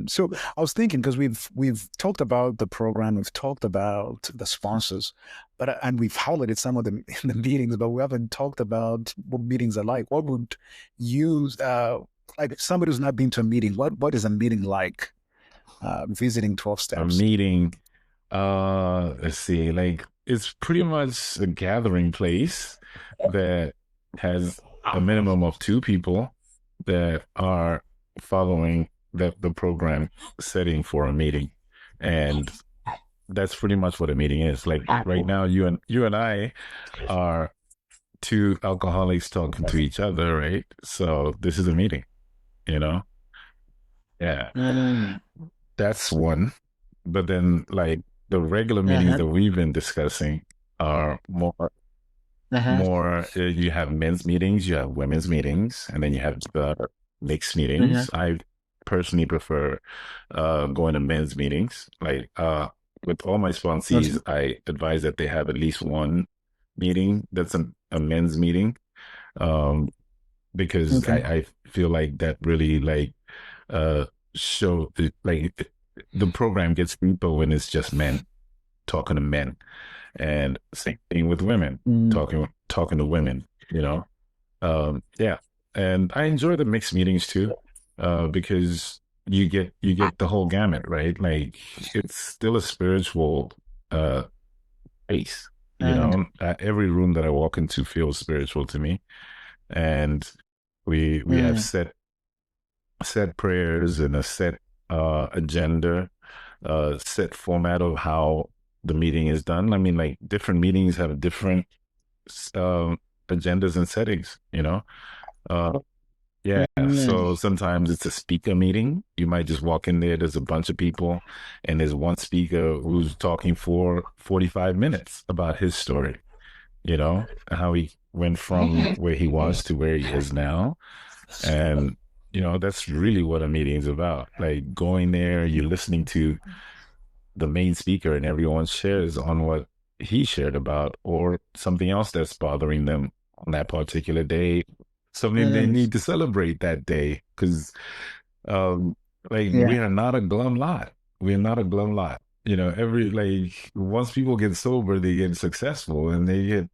So I was thinking because we've talked about the program, we've talked about the sponsors, but and we've highlighted some of them in the meetings, but we haven't talked about what meetings are like. What would you like if somebody who's not been to a meeting? What is a meeting like? Visiting 12 A steps. meeting, let's see, like it's pretty much a gathering place that has a minimum of two people that are following the program setting for a meeting. And that's pretty much what a meeting is. Like right now, you and I are two alcoholics talking to each other, right? So this is a meeting, you know? Yeah. Mm. That's one. But then like the regular meetings Uh-huh. that we've been discussing are Uh-huh. more you have men's meetings, you have women's meetings, and then you have the mixed Uh-huh. meetings. I personally prefer going to men's meetings. Like with all my Okay. sponsees, I advise that they have at least one meeting that's a men's meeting. Um, because Okay. I feel like that really like uh show like the program gets deeper when it's just men talking to men, and same thing with women Mm. talking to women. Yeah, and I enjoy the mixed meetings too, because you get the whole gamut, right? Like it's still a spiritual uh space. And Every room that I walk into feels spiritual to me, and we have mm. set set prayers and a set agenda, set format of how the meeting is done. I mean, like different meetings have different uh, agendas and settings, you know? Uh, yeah, Mm, so sometimes it's a speaker meeting. You might just walk in there, there's a bunch of people, and there's one speaker who's talking for 45 minutes about his story, how he went from where he was to where he is now. And, that's really what a meeting is about. Like going there, you're listening to the main speaker and everyone shares on what he shared about or something else that's bothering them on that particular day, something they mm, need to celebrate that day. Because um, like yeah. we are not a glum lot. We're not a glum lot. Every like once people get sober, they get successful and they get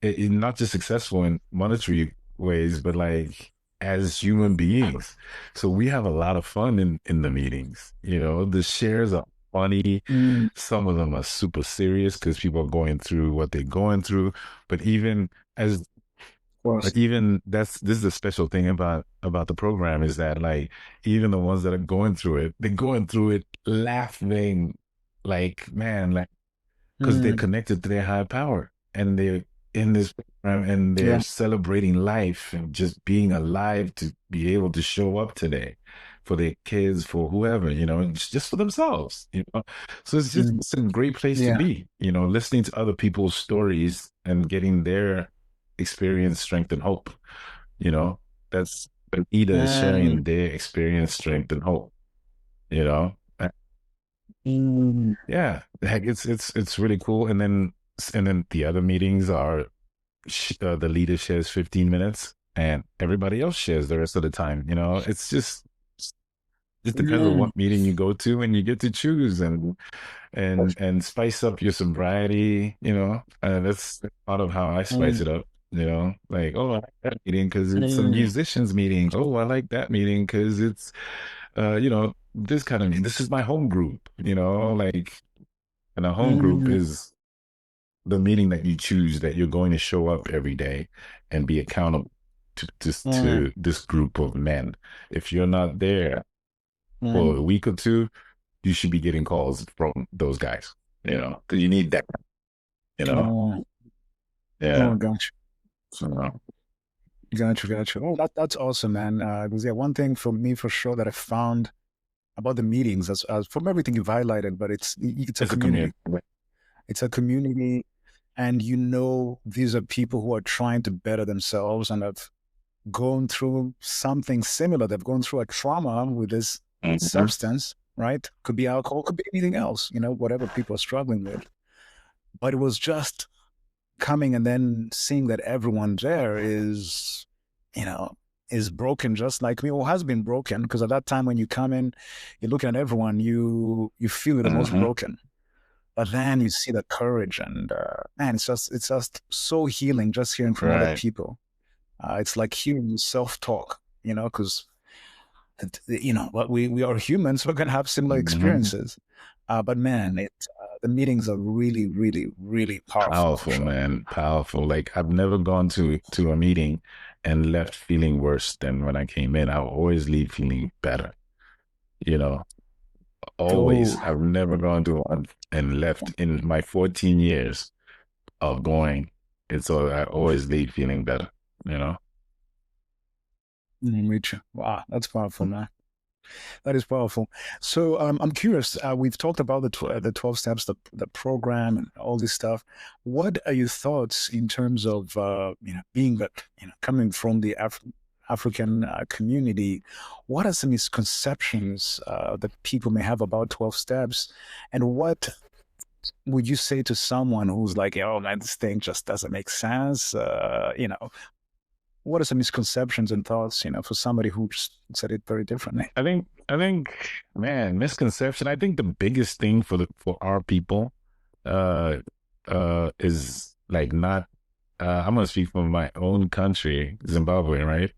not just successful in monetary ways, but like as human beings. So we have a lot of fun in the meetings. The shares are funny. Mm, Some of them are super serious because people are going through what they're going through. But even as of course. but even this is the special thing about the program is that like even the ones that are going through it, they're going through it laughing like man, like because they're Mm, connected to their higher power and they're in this program and they're yeah. celebrating life and just being alive to be able to show up today for their kids, for whoever, and just for themselves. So Mm, it's a great place to yeah. be, listening to other people's stories and getting their experience, strength, and hope. You know, that's the leader is sharing Mm, their experience, strength, and hope. You know, mm, yeah, heck, it's really cool. And then the other meetings are the leader shares 15 minutes and everybody else shares the rest of the time. It's just depends on mm, what meeting you go to and you get to choose and spice up your sobriety. That's part of how I spice mm, it up. Like, oh, I like that meeting because it's a mm, musicians meeting. Oh, I like that meeting because it's this kind of this is my home group. Like, and a home group mm, is the meeting that you choose that you're going to show up every day and be accountable mm, to this group of men. If you're not there for mm. a week or two, you should be getting calls from those guys, because you need that, you know? Oh, oh, Yeah. gotcha. So, Gotcha, gotcha. Oh, that's awesome, man. Because yeah, one thing for me for sure that I found about the meetings, as from everything you've highlighted, but it's a it's a community. community. It's a community, and these are people who are trying to better themselves and have gone through something similar. They've gone through a trauma with this Mm-hmm. substance, right? Could be alcohol, could be anything else, whatever people are struggling with. But it was just coming and then seeing that everyone there you know, is broken just like me or has been broken. Because at that time when you come in, you're looking at everyone, you feel you're the most Mm-hmm. broken. But then you see the courage and man, it's just so healing just hearing from other Right. people. It's like hearing self-talk, because but we are humans, we're gonna have similar Mm-hmm. experiences. But man, the meetings are really, really, really powerful for Powerful, sure. man. Powerful. Like I've never gone to a meeting and left feeling worse than when I came in. I always leave feeling better, you know. Always. Oh, I've never gone to one and left in my 14 years of going. And so I always leave feeling better, you know? me too. Wow, that's powerful, man. That is powerful. So I'm curious. We've talked about the 12 steps, the program, and all this stuff. What are your thoughts in terms of being that coming from the African community? What are some misconceptions that people may have about 12 steps, and what would you say to someone who's like, "Oh man, this thing just doesn't make sense"? What are some misconceptions and thoughts, for somebody who just said it very differently? I think, man, misconception. I think the biggest thing for our people, uh, is like not. I'm gonna speak from my own country, Zimbabwe, right?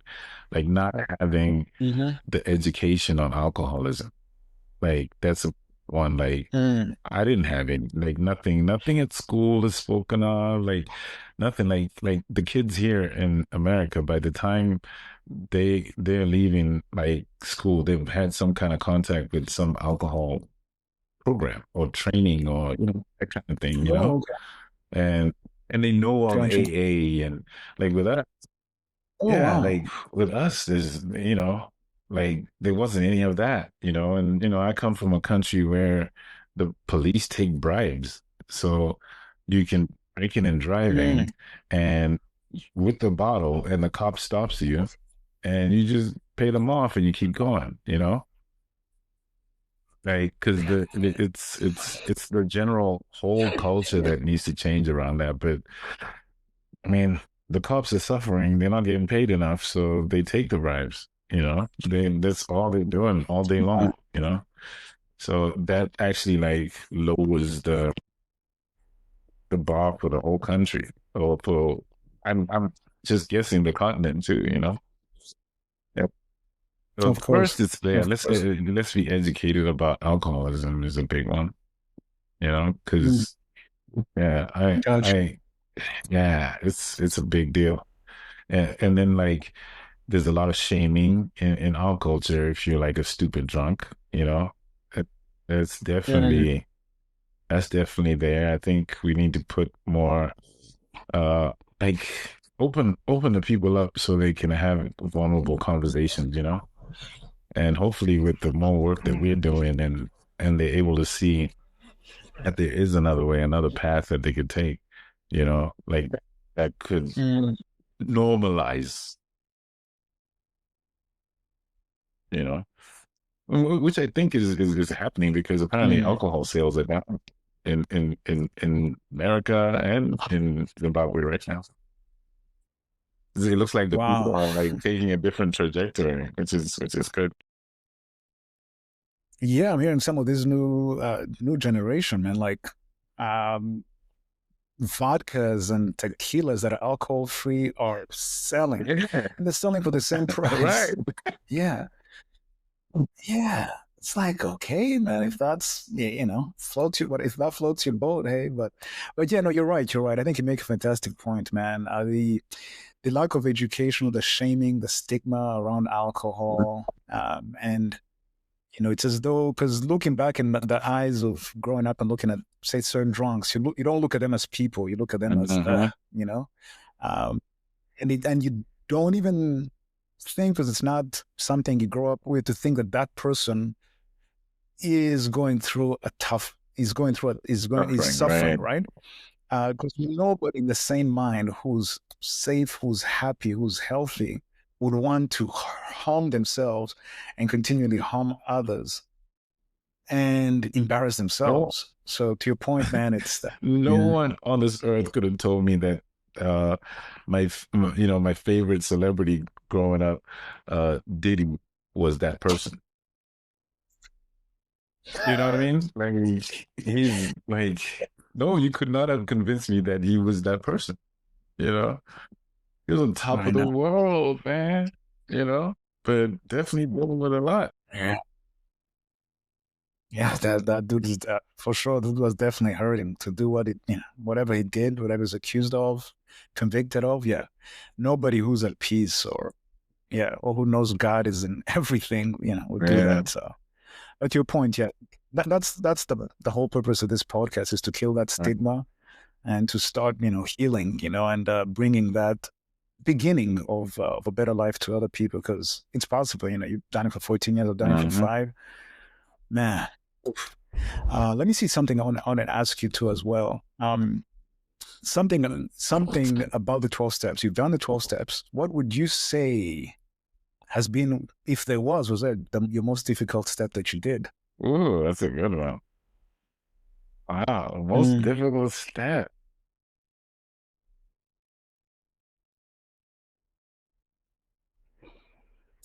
Like not having Mm-hmm. the education on alcoholism. Like that's a one. Like Mm, I didn't have any. Like nothing at school is spoken of. Like nothing. Like the kids here in America. By the time they're leaving like school. They've had some kind of contact with some alcohol program or training or that kind of thing, Oh, okay. and they know of Gotcha. AA and like with us, Oh, yeah, wow. like with us is like there wasn't any of that, and I come from a country where the police take bribes, so you can breaking and Mm, driving, and with the bottle, and the cop stops you, and you just pay them off and you keep going, like because it's the general whole culture that needs to change around that. But I mean, the cops are suffering; they're not getting paid enough, so they take the bribes. That's all they're doing all day long. So that actually like lowers the bar for the whole country, or for I'm just guessing the continent too. Yep. So of first, course. it's there. Of Let's course. let's be educated about alcoholism is a big one. Mm, Because yeah, gotcha. yeah, it's a big deal. And then like there's a lot of shaming in our culture if you're like a stupid drunk, It, it's Yeah. definitely that's definitely there. I think we need to put more uh like open the people up so they can have vulnerable conversations, And hopefully with the more work that we're doing and they're able to see that there is another way, another path that they could take, like that could Mm, normalize, you know, which I think is happening because apparently mm. alcohol sales are down in America and in Zimbabwe right now. It looks like the people Wow. are like taking a different trajectory, which is good. Yeah, I'm hearing some of this new generation, man, like um vodkas and tequilas that are alcohol free are selling. Yeah, And they're selling for the same right. price. Yeah. Yeah. It's like, okay, man, if that's floats you, but if that floats your boat, hey, but yeah, no, you're right. You're right. I think you make a fantastic point, man. The lack of education, the shaming, the stigma around alcohol, and it's as though, because looking back in the eyes of growing up and looking at, say, certain drunks, you don't look at them as people. You look at them as, Mhm. um, and you don't even think, because it's not something you grow up with, to think that that person is going through a tough, is Suffering, suffering, right? right? Because nobody in the same mind who's safe, who's happy, who's healthy would want to harm themselves and continually harm others and embarrass No, themselves. So to your point, man, it's that. no Yeah. one on this earth could have told me that uh my favorite celebrity growing up, Diddy, was that person. You know what I mean? Like he's like, no, you could not have convinced me that he was that person. You know, he was on top I of the know. world, man. You know, but definitely dealing with a lot. Yeah. Yeah, that dude is for sure. Dude was definitely hurting to do whatever he did, whatever he's accused of, convicted of. Yeah, nobody who's at peace or who knows God is in everything, would do Yeah. that. So, but to your point, yeah, that's the whole purpose of this podcast, is to kill that stigma and to start, healing, and bringing that beginning of a better life to other people, because it's possible. You've done it for 14 years, I've done it for Mhm. 5. Man, let me see something I want to ask you too as well. Something about the 12 steps. You've done the 12 steps. What would you say has been, if there was there your most difficult step that you did? Ooh, that's a good one. Wow, most Mm. difficult step.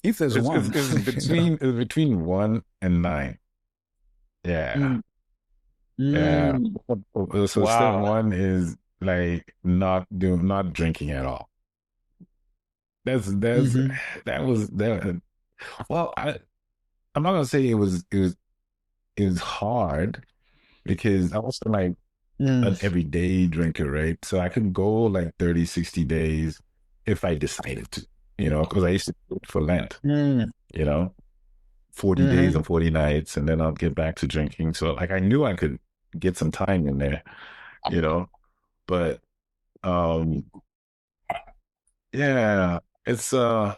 If there's It's it's, one, it's between 1 and 9. Yeah, Mm. yeah. Mm. So step Wow. one is like not drinking at all. That's Hmm. that was that. Well, I'm not gonna say it was hard because I wasn't like Mm. an everyday drinker, right? So I could go like 30, 60 days if I decided to. because I used to do it for Lent, Mm. you know, 40 days Mm-hmm. and 40 nights, and then I'll get back to drinking. So like I knew I could get some time in there, you know, but um yeah, it's huh,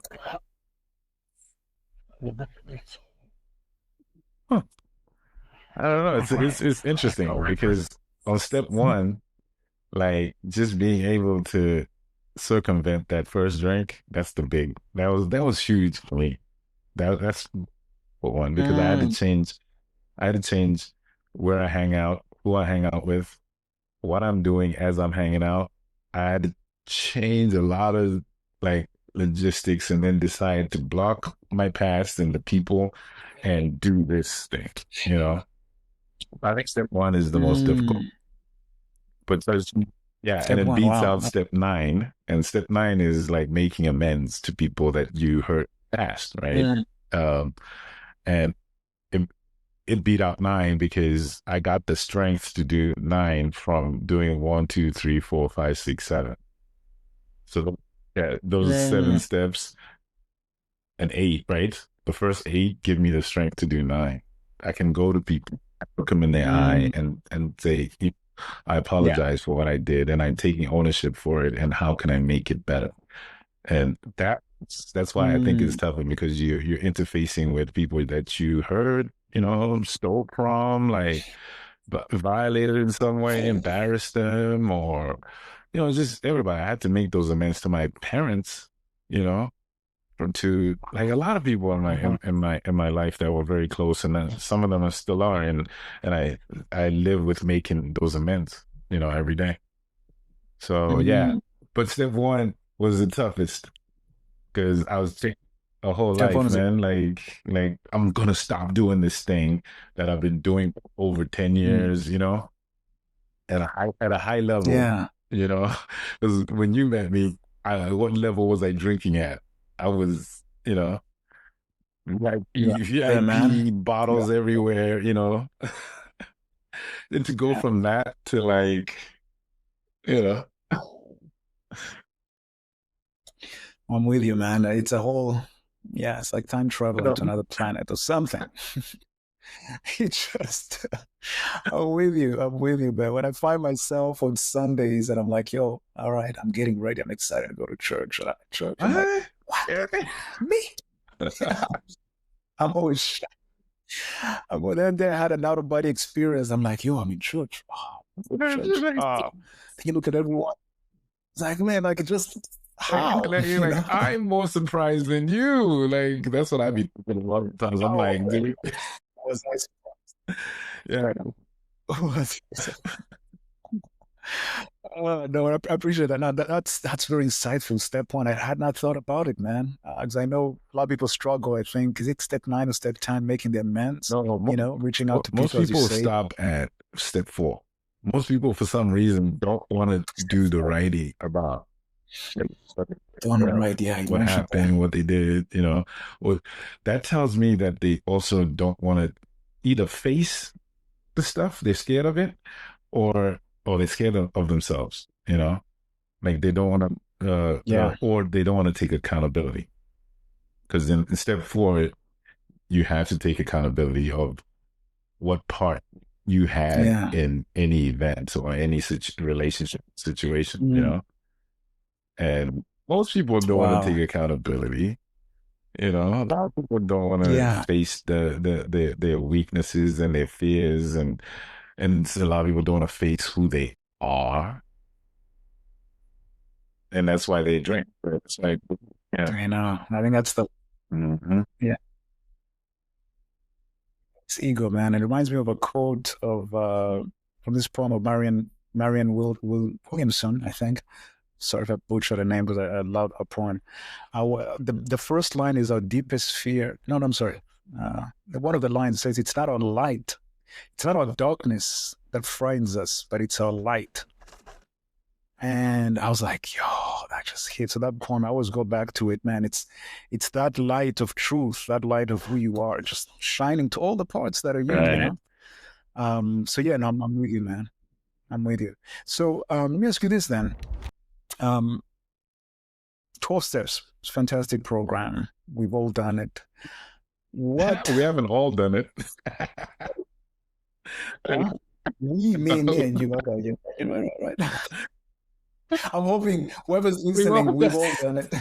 I don't know. It's interesting because on step one, like just being able to circumvent that first drink, that was huge for me. That's for one because Mm. I had to change where I hang out, who I hang out with, what I'm doing as I'm hanging out. I had to change a lot of like logistics and then decide to block my past and the people and do this thing. I think step one is the most difficult. Mm. But yeah, and Step it one. beats Wow. out step nine. And step nine is like making amends to people that you hurt past, right? Mm. Um, and it, it beat out nine because I got the strength to do nine from doing one, two, three, four, five, six, seven. So yeah, those seven Mm. steps and eight, right? The first eight give me the strength to do nine. I can go to people, look them in their eye, Mm. and say, I Yeah. apologize for what I did, and I'm taking ownership for it, and how can I make it better? And that's why I think it's Mm. tougher because you're interfacing with people that you heard, stole from, like violated in some way, embarrassed them, or just everybody. I had to make those amends to my parents, you know, or to like a lot of people in my Uh-huh. in my life that were very close, and then some of them are still are, and I live with making those amends, every day. So yeah, Mm. but step one was the toughest because I was taking a whole Step one life, is it. man. Like I'm gonna stop doing this thing that I've been doing for over 10 Mm. years, at a high level, Yeah. you know. Because when you met me, what level was I drinking at? I was, Yeah. Yeah, VIP man. Yeah. bottles everywhere, and to go Yeah. from that to like, you know, I'm with you, man. It's a whole, yeah, it's like time traveling to another planet or something. It just, I'm with you. I'm with you, man. When I find myself on Sundays and I'm like, yo, all right, I'm getting ready. I'm excited to go to church. And church. I'm like, what? what? Yeah. Me? I'm always, well, then I had an out of body experience. I'm like, yo, I'm in church. Oh, church. Then you look at everyone. It's like, man, like, just how, Like, you're you like, know? I'm more surprised than you. Like, that's what I be thinking a lot of times. I'm Oh, like, man. dude, Was nice. yeah. No, I appreciate that. Now that's very insightful. Step one, I had not thought about it, man. Because I know a lot of people struggle. I think is it step nine or step 10, making their amends. No, Reaching out to most people, as you people say. stop at step four. Most people, for some reason, don't want to Step do the four, writing about done right. Yeah, you what mentioned that. happened, what they did. Well, that tells me that they also don't want to either face the stuff, they're scared of it, or they're scared of themselves. Like they don't want to, Yeah, or they don't want to take accountability. Because in step four, you have to take accountability of what part you had yeah. in any event or any relationship situation, Mm. and most people don't want to Wow. take accountability. A lot of people don't want to Yeah, face their weaknesses and their fears, and a lot of people don't want to face who they are, and that's why they drink. But it's like, yeah. I know. I think that's the Hmm. yeah. It's ego, man. It reminds me of a quote of from this poem of Marion Williamson, I think. Sorry if I butchered the name, but I love a poem. The first line is our deepest fear. No, no, I'm sorry. One of the lines says, "It's not our light, it's not our darkness that frightens us, but it's our light." And I was like, "Yo, that just hit." So that poem, I always go back to it, man. It's that light of truth, that light of who you are, just shining to all the parts that are you. Right. So yeah, no, I'm with you, man. I'm with you. So let me ask you this then. Um, 12 steps. It's a fantastic program. We've all done it. What? We haven't all done it. Huh? Me, and you. Okay, right, right. I'm hoping whoever's We've listening, all we've done all done it.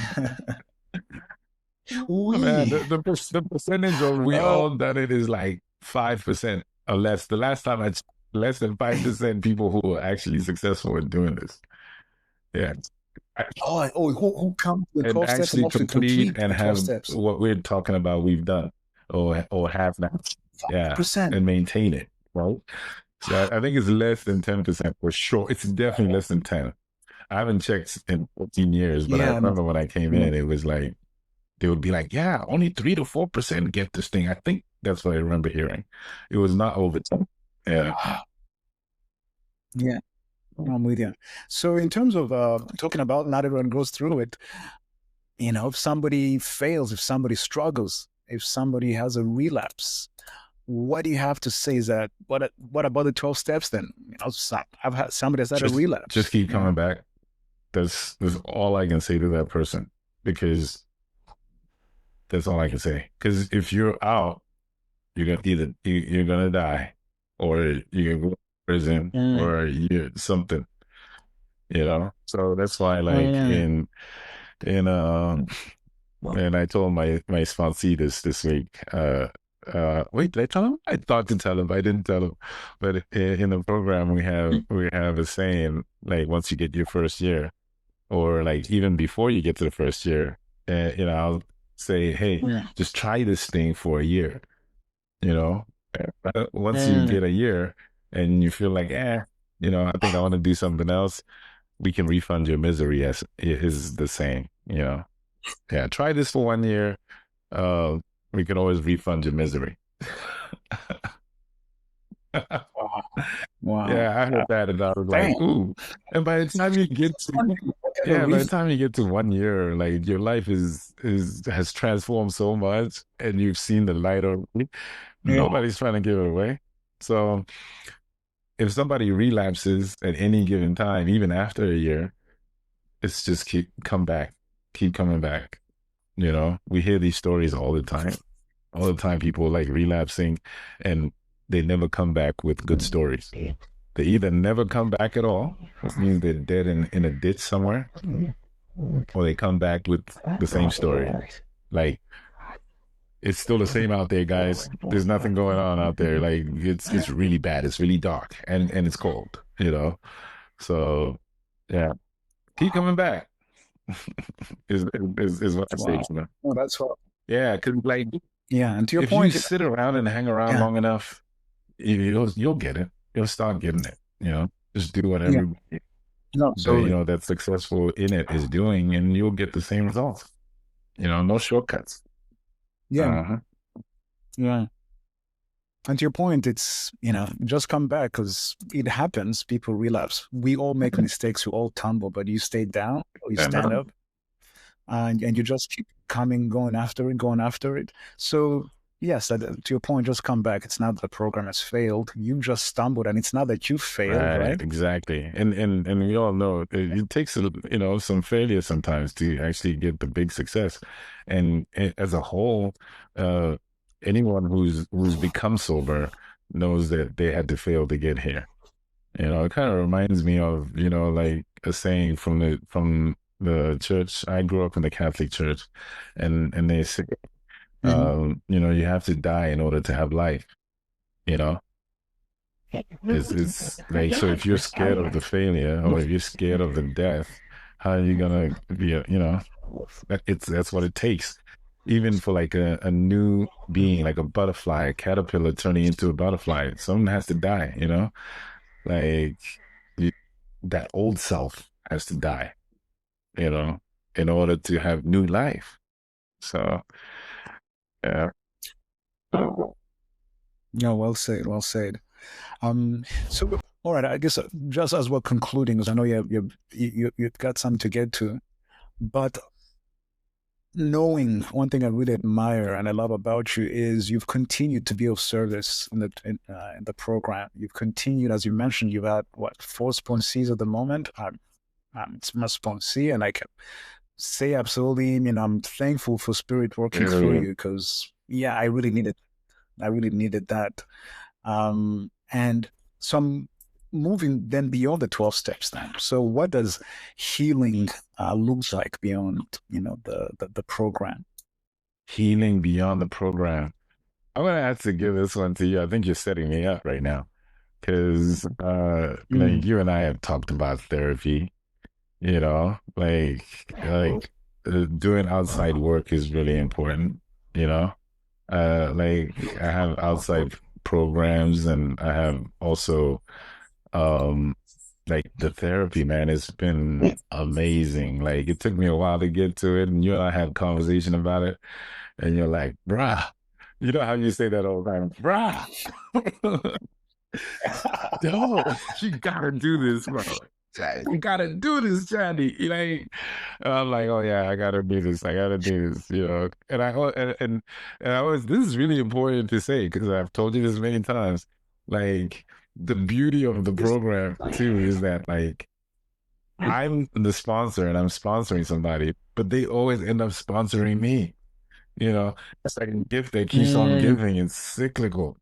Man, We. the percentage of we Oh, all done it is like 5% or less. The last time I checked, less than 5% people who are actually successful in doing this. Yeah. who comes with And 12 steps and actually actually complete complete and the 12 have steps? what we're talking about we've done or have now. Yeah. 5%. And maintain it. Right. So I think it's less than 10% for sure. It's definitely less than 10. I haven't checked in 14 years, but I Yeah. remember when I came No. in, it was like they would be like, yeah, only 3 to 4% get this thing. I think that's what I remember hearing. It was not over 10. Yeah. Yeah, I'm with you. So in terms of talking about not everyone goes through it, if somebody fails, if somebody struggles, if somebody has a relapse, what do you have to say is that what about the 12 steps then? I've had somebody that's had a Just relapse. keep Yeah. coming back. That's all I can say to that person because that's all I can say. Because if you're out, you're gonna you're gonna die, or you're gonna go to prison, Mm. or you something. So that's why, like Yeah. in and I told my sponsee this week. Wait, did I tell him? I thought to tell him, but I didn't tell him. But in the program, we have a saying like once you get your first year, or like even before you get to the first year, I'll say, hey, Yeah. just try this thing for a year. You know, once you Mm. get a year and you feel like, I think I want to do something else, we can refund your misery, as is the saying. Yeah, try this for 1 year. Uh, we can always refund your misery. Wow. Wow. Yeah, I heard that and I was Damn. like, ooh. And by the time you get to What kind of yeah, by the reason? time you get to 1 year, like your life is has transformed so much and you've seen the light already. Yeah. Nobody's trying to give it away. So if somebody relapses at any given time, even after a year, it's just come back, keep coming back. We hear these stories all the time. People like relapsing and they never come back with good stories. They either never come back at all, which means they're dead in a ditch somewhere, or they come back with the same story. Like, it's still the same out there, guys. There's nothing going on out there. Like, it's really bad. It's really dark and it's cold. So yeah, keep coming back is what I say Wow. to them. Oh, that's what. Yeah, because like Yeah. And to your if you point, sit around and hang around yeah. long enough, you'll get it. You'll start getting it. Just do what Yeah. everybody No, absolutely. that's successful in it is doing, and you'll get the same results. No shortcuts. Yeah. Uh-huh. Yeah. And to your point, it's, just come back because it happens. People relapse. We all make mistakes. We all tumble, but you stay down or you And stand up and you just keep coming, going after it, going after it. So, yes, to your point, just come back. It's not that the program has failed. You just stumbled and it's not that you failed, right, right? exactly. And we all know it takes some failure sometimes to actually get the big success. And as a whole, uh, anyone who's become sober knows that they had to fail to get here. It kind of reminds me of, like a saying from the church. I grew up in the Catholic Church, and they say, Mhm. you have to die in order to have life. You know, it's like, so if you're scared of the failure or if you're scared of the death, how are you gonna be? That's what it takes. Even for like a new being, like a butterfly, a caterpillar turning into a butterfly, someone has to die. Like you, that old self has to die, you know, in order to have new life. So, yeah. Yeah, well said, well said. So all right, I guess just as we're concluding, because I know you've got something to get to, but knowing one thing I really admire and I love about you is you've continued to be of service in the program. You've continued, as you mentioned, you've had what 4 sponsees at the moment. It's my sponsee, and I can say absolutely. I'm thankful for Spirit working through Yeah. you because, yeah, I really needed that. And so I'm moving then beyond the 12 steps then. So what does healing looks like beyond, the program? Healing beyond the program. I'm gonna have to give this one to you. I think you're setting me up right now because, like Mm, you and I have talked about therapy. You know, doing outside work is really important. You know, like I have outside programs, and I have also, um, like the therapy. Man, it's been amazing. Like it took me a while to get to it, and you and I had a conversation about it, and you're like, bruh. You know how you say that all the time, bruh. Yo, you gotta do this, bro. You gotta do this, Chandi. I'm like, oh yeah, I gotta do this. I gotta do this. And I always, this is really important to say because I've told you this many times. Like the beauty of the program too is that like I'm the sponsor and I'm sponsoring somebody, but they always end up sponsoring me. It's like a gift that keeps on mm, giving. It's cyclical.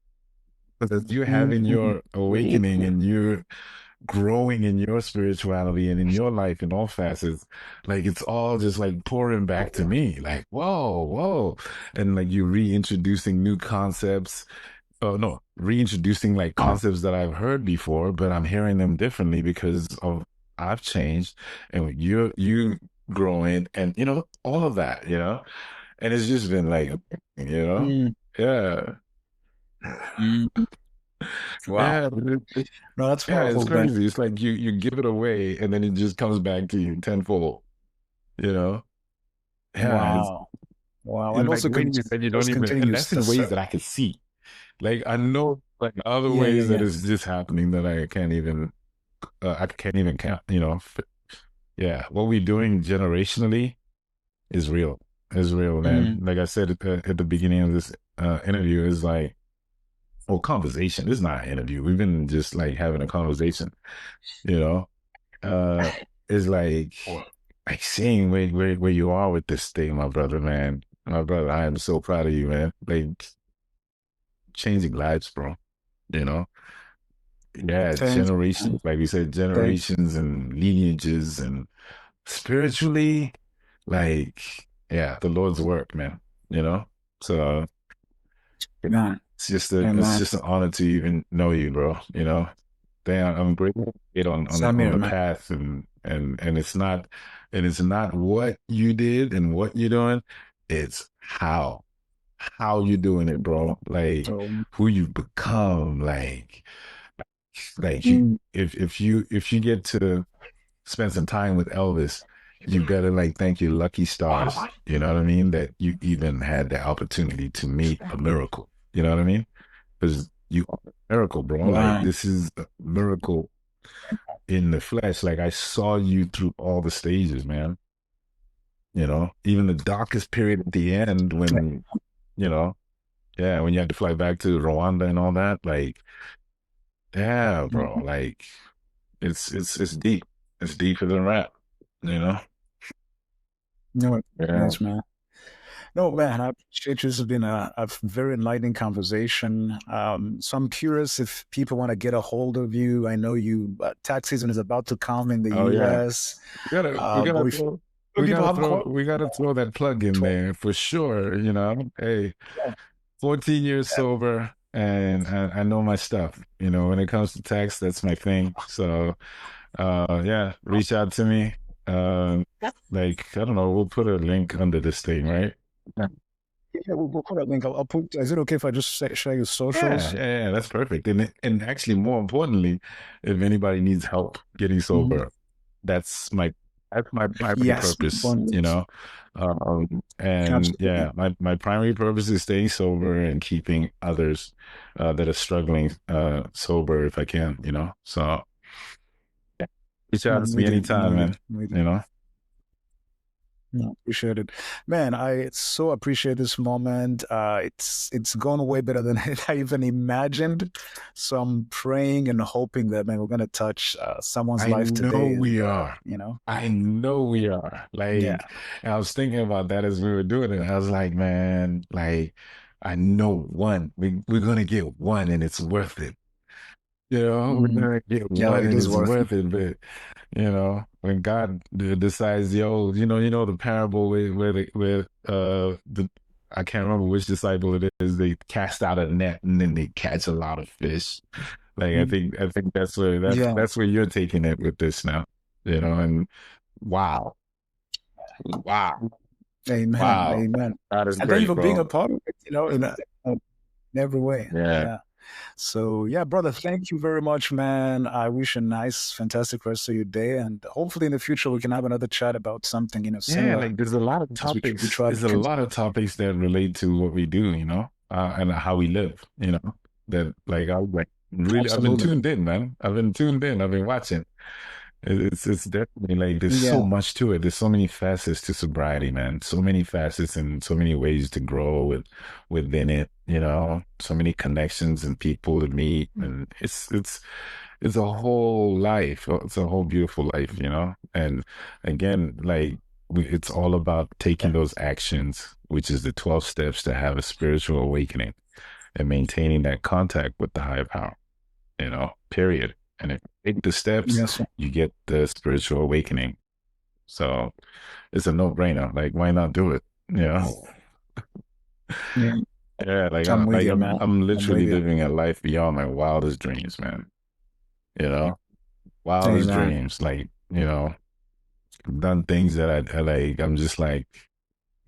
Because you're having mm, your awakening and you're growing in your spirituality and in your life in all facets, like it's all just like pouring back to me. Like, whoa, whoa. And like you reintroducing new concepts. Oh no, reintroducing like concepts that I've heard before, but I'm hearing them differently because of I've changed and you growing and all of that. And it's just been like, you know, mm, yeah. mm. Wow. Yeah, No, that's yeah, it's powerful, Ben. crazy. It's like you give it away and then it just comes back to you tenfold, you know? Yeah, it's Wow. Wow. in And like also ways that you don't just even, and continues that's to in ways serve. that I could see. Like I know like other Yeah, yeah, ways that yeah. it's just happening that I can't even count. Yeah, what we're doing generationally is real. Is real, man. Mm, Like I said at the beginning of this interview, is like, well, conversation. This is not an interview. We've been just like having a conversation, you know? uh is like seeing where you are with this thing, my brother, man. My brother, I am so proud of you, man. Like changing lives, bro. You know? Yeah, thank you, man. generations, like we said, Thank generations and lineages and spiritually, like, yeah, the Lord's work, man. You know? So you, man. it's Amen. just an honor to even know you, bro. Damn, I'm grateful to get on Samir, the man. path, and it's not what you did and what you're doing, it's how you doing it, bro. Like So, who you've become, like you mm, if you get to spend some time with Elvis, you better like thank your lucky stars. You know what I mean? That you even had the opportunity to meet a miracle. You know what I mean? Because you are a miracle, bro. Like man. this is a miracle in the flesh. Like I saw you through all the stages, man. Even the darkest period at the end when, you know, yeah, when you had to fly back to Rwanda and all that. Like, yeah, bro. Mm, Like it's deep. It's deeper than rap, you know? no, Yeah. yes, man. No, man, I appreciate you. This has been a very enlightening conversation. So I'm curious if people want to get a hold of you. I know tax season is about to come in the Oh yeah. US. We gotta Or throw if people have questions. we gotta throw that plug in there for sure, Hey, 14 years sober, and I know my stuff. When it comes to tax, that's my thing. So, yeah, reach out to me. Like I don't know, we'll put a link under this thing, right? Yeah, Yeah, we'll put a link. I'll put. Is it okay if I just share your yeah, socials? yeah, that's perfect. And actually, more importantly, if anybody needs help getting Mhm. sober, that's my primary Yes, purpose. And absolutely. yeah, my primary purpose is staying sober and keeping others that are struggling sober if I can. So yeah, reach out to We me do. No, anytime, we do. man. We do. You know. No, appreciate it, man. I so appreciate this moment. It's gone way better than I even imagined. So I'm praying and hoping that, man, we're gonna touch someone's I life know today, and we are. you know, I know we are. yeah, Like, and I was thinking about that as we were doing it. I was like, man, like, I know one. We're gonna get one, and it's worth it. You know, we're mm, gonna get yeah, one, it and is it's worth it. worth it. But when God decides, yo, the parable where the I can't remember which disciple it is. They cast out a net and then they catch a lot of fish. Like Mm, I think that's where yeah, that's where you're taking it with this now. And wow, wow, amen, wow, amen. that is And thank you great, for being bro. a part of it. In every way. Yeah, Yeah. So yeah, brother, thank you very much, man. I wish you a nice, fantastic rest of your day, and hopefully in the future we can have another chat about something yeah. similar Like there's a lot of as we topics. try to There's a lot continue. of topics that relate to what we do, and how we live. That like I like really. I've been Absolutely. tuned in, man. I've been tuned in. I've been watching. It's definitely like there's so Yeah. much to it. There's so many facets to sobriety, man. So many facets and so many ways to grow within it. So many connections and people to meet, and it's a whole life. It's a whole beautiful life, And again, like it's all about taking those actions, which is the 12 steps to have a spiritual awakening and maintaining that contact with the higher power, period. And if you take the steps, Yes, sir. you get the spiritual awakening. So it's a no-brainer. Like, why not do it? Yeah. Yeah, like I'm with you, I'm man. I'm I'm with literally you. living a life beyond my wildest dreams, man. You know, wildest Amen. dreams. Like, I've done things that I like. I'm just like,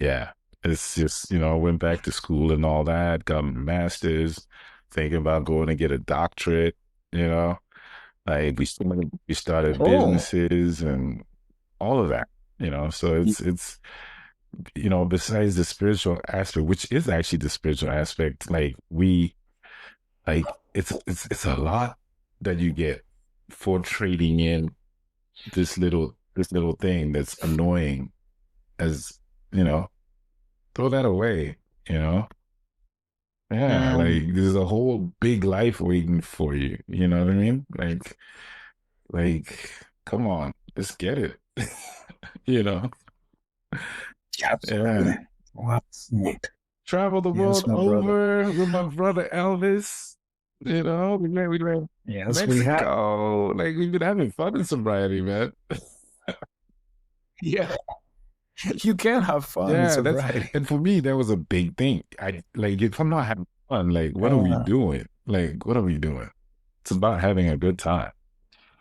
yeah. It's just, went back to school and all that, got my master's, thinking about going to get a doctorate, you know. Like we started Oh, businesses and all of that, So besides the spiritual aspect, which is actually the spiritual aspect, it's a lot that you get for trading in this little thing that's annoying as, you know, throw that away, you know? Yeah, um, like there's a whole big life waiting for you. You know what I mean? Like, come on, let's get it. you know? absolutely. Yeah. Wow. Travel the Yes, world my brother. over with my brother Elvis. We went Yes, we have. Mexico. Like we've been having fun in sobriety, man. Yeah. You can have fun in Yeah, sobriety. and for me that was a big thing. I like if I'm not having fun, like what are we Uh, doing? Like what are we doing? It's about having a good time.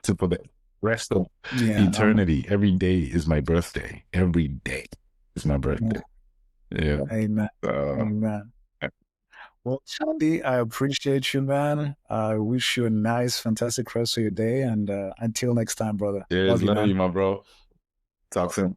For the rest of yeah. eternity, every day is my birthday. Every day is my birthday. Yeah. Amen. So, Amen. Well, Chandi, I appreciate you, man. I wish you a nice, fantastic rest of your day. And until next time, brother. cheers. Love you, Love man. you, my bro. Talk soon.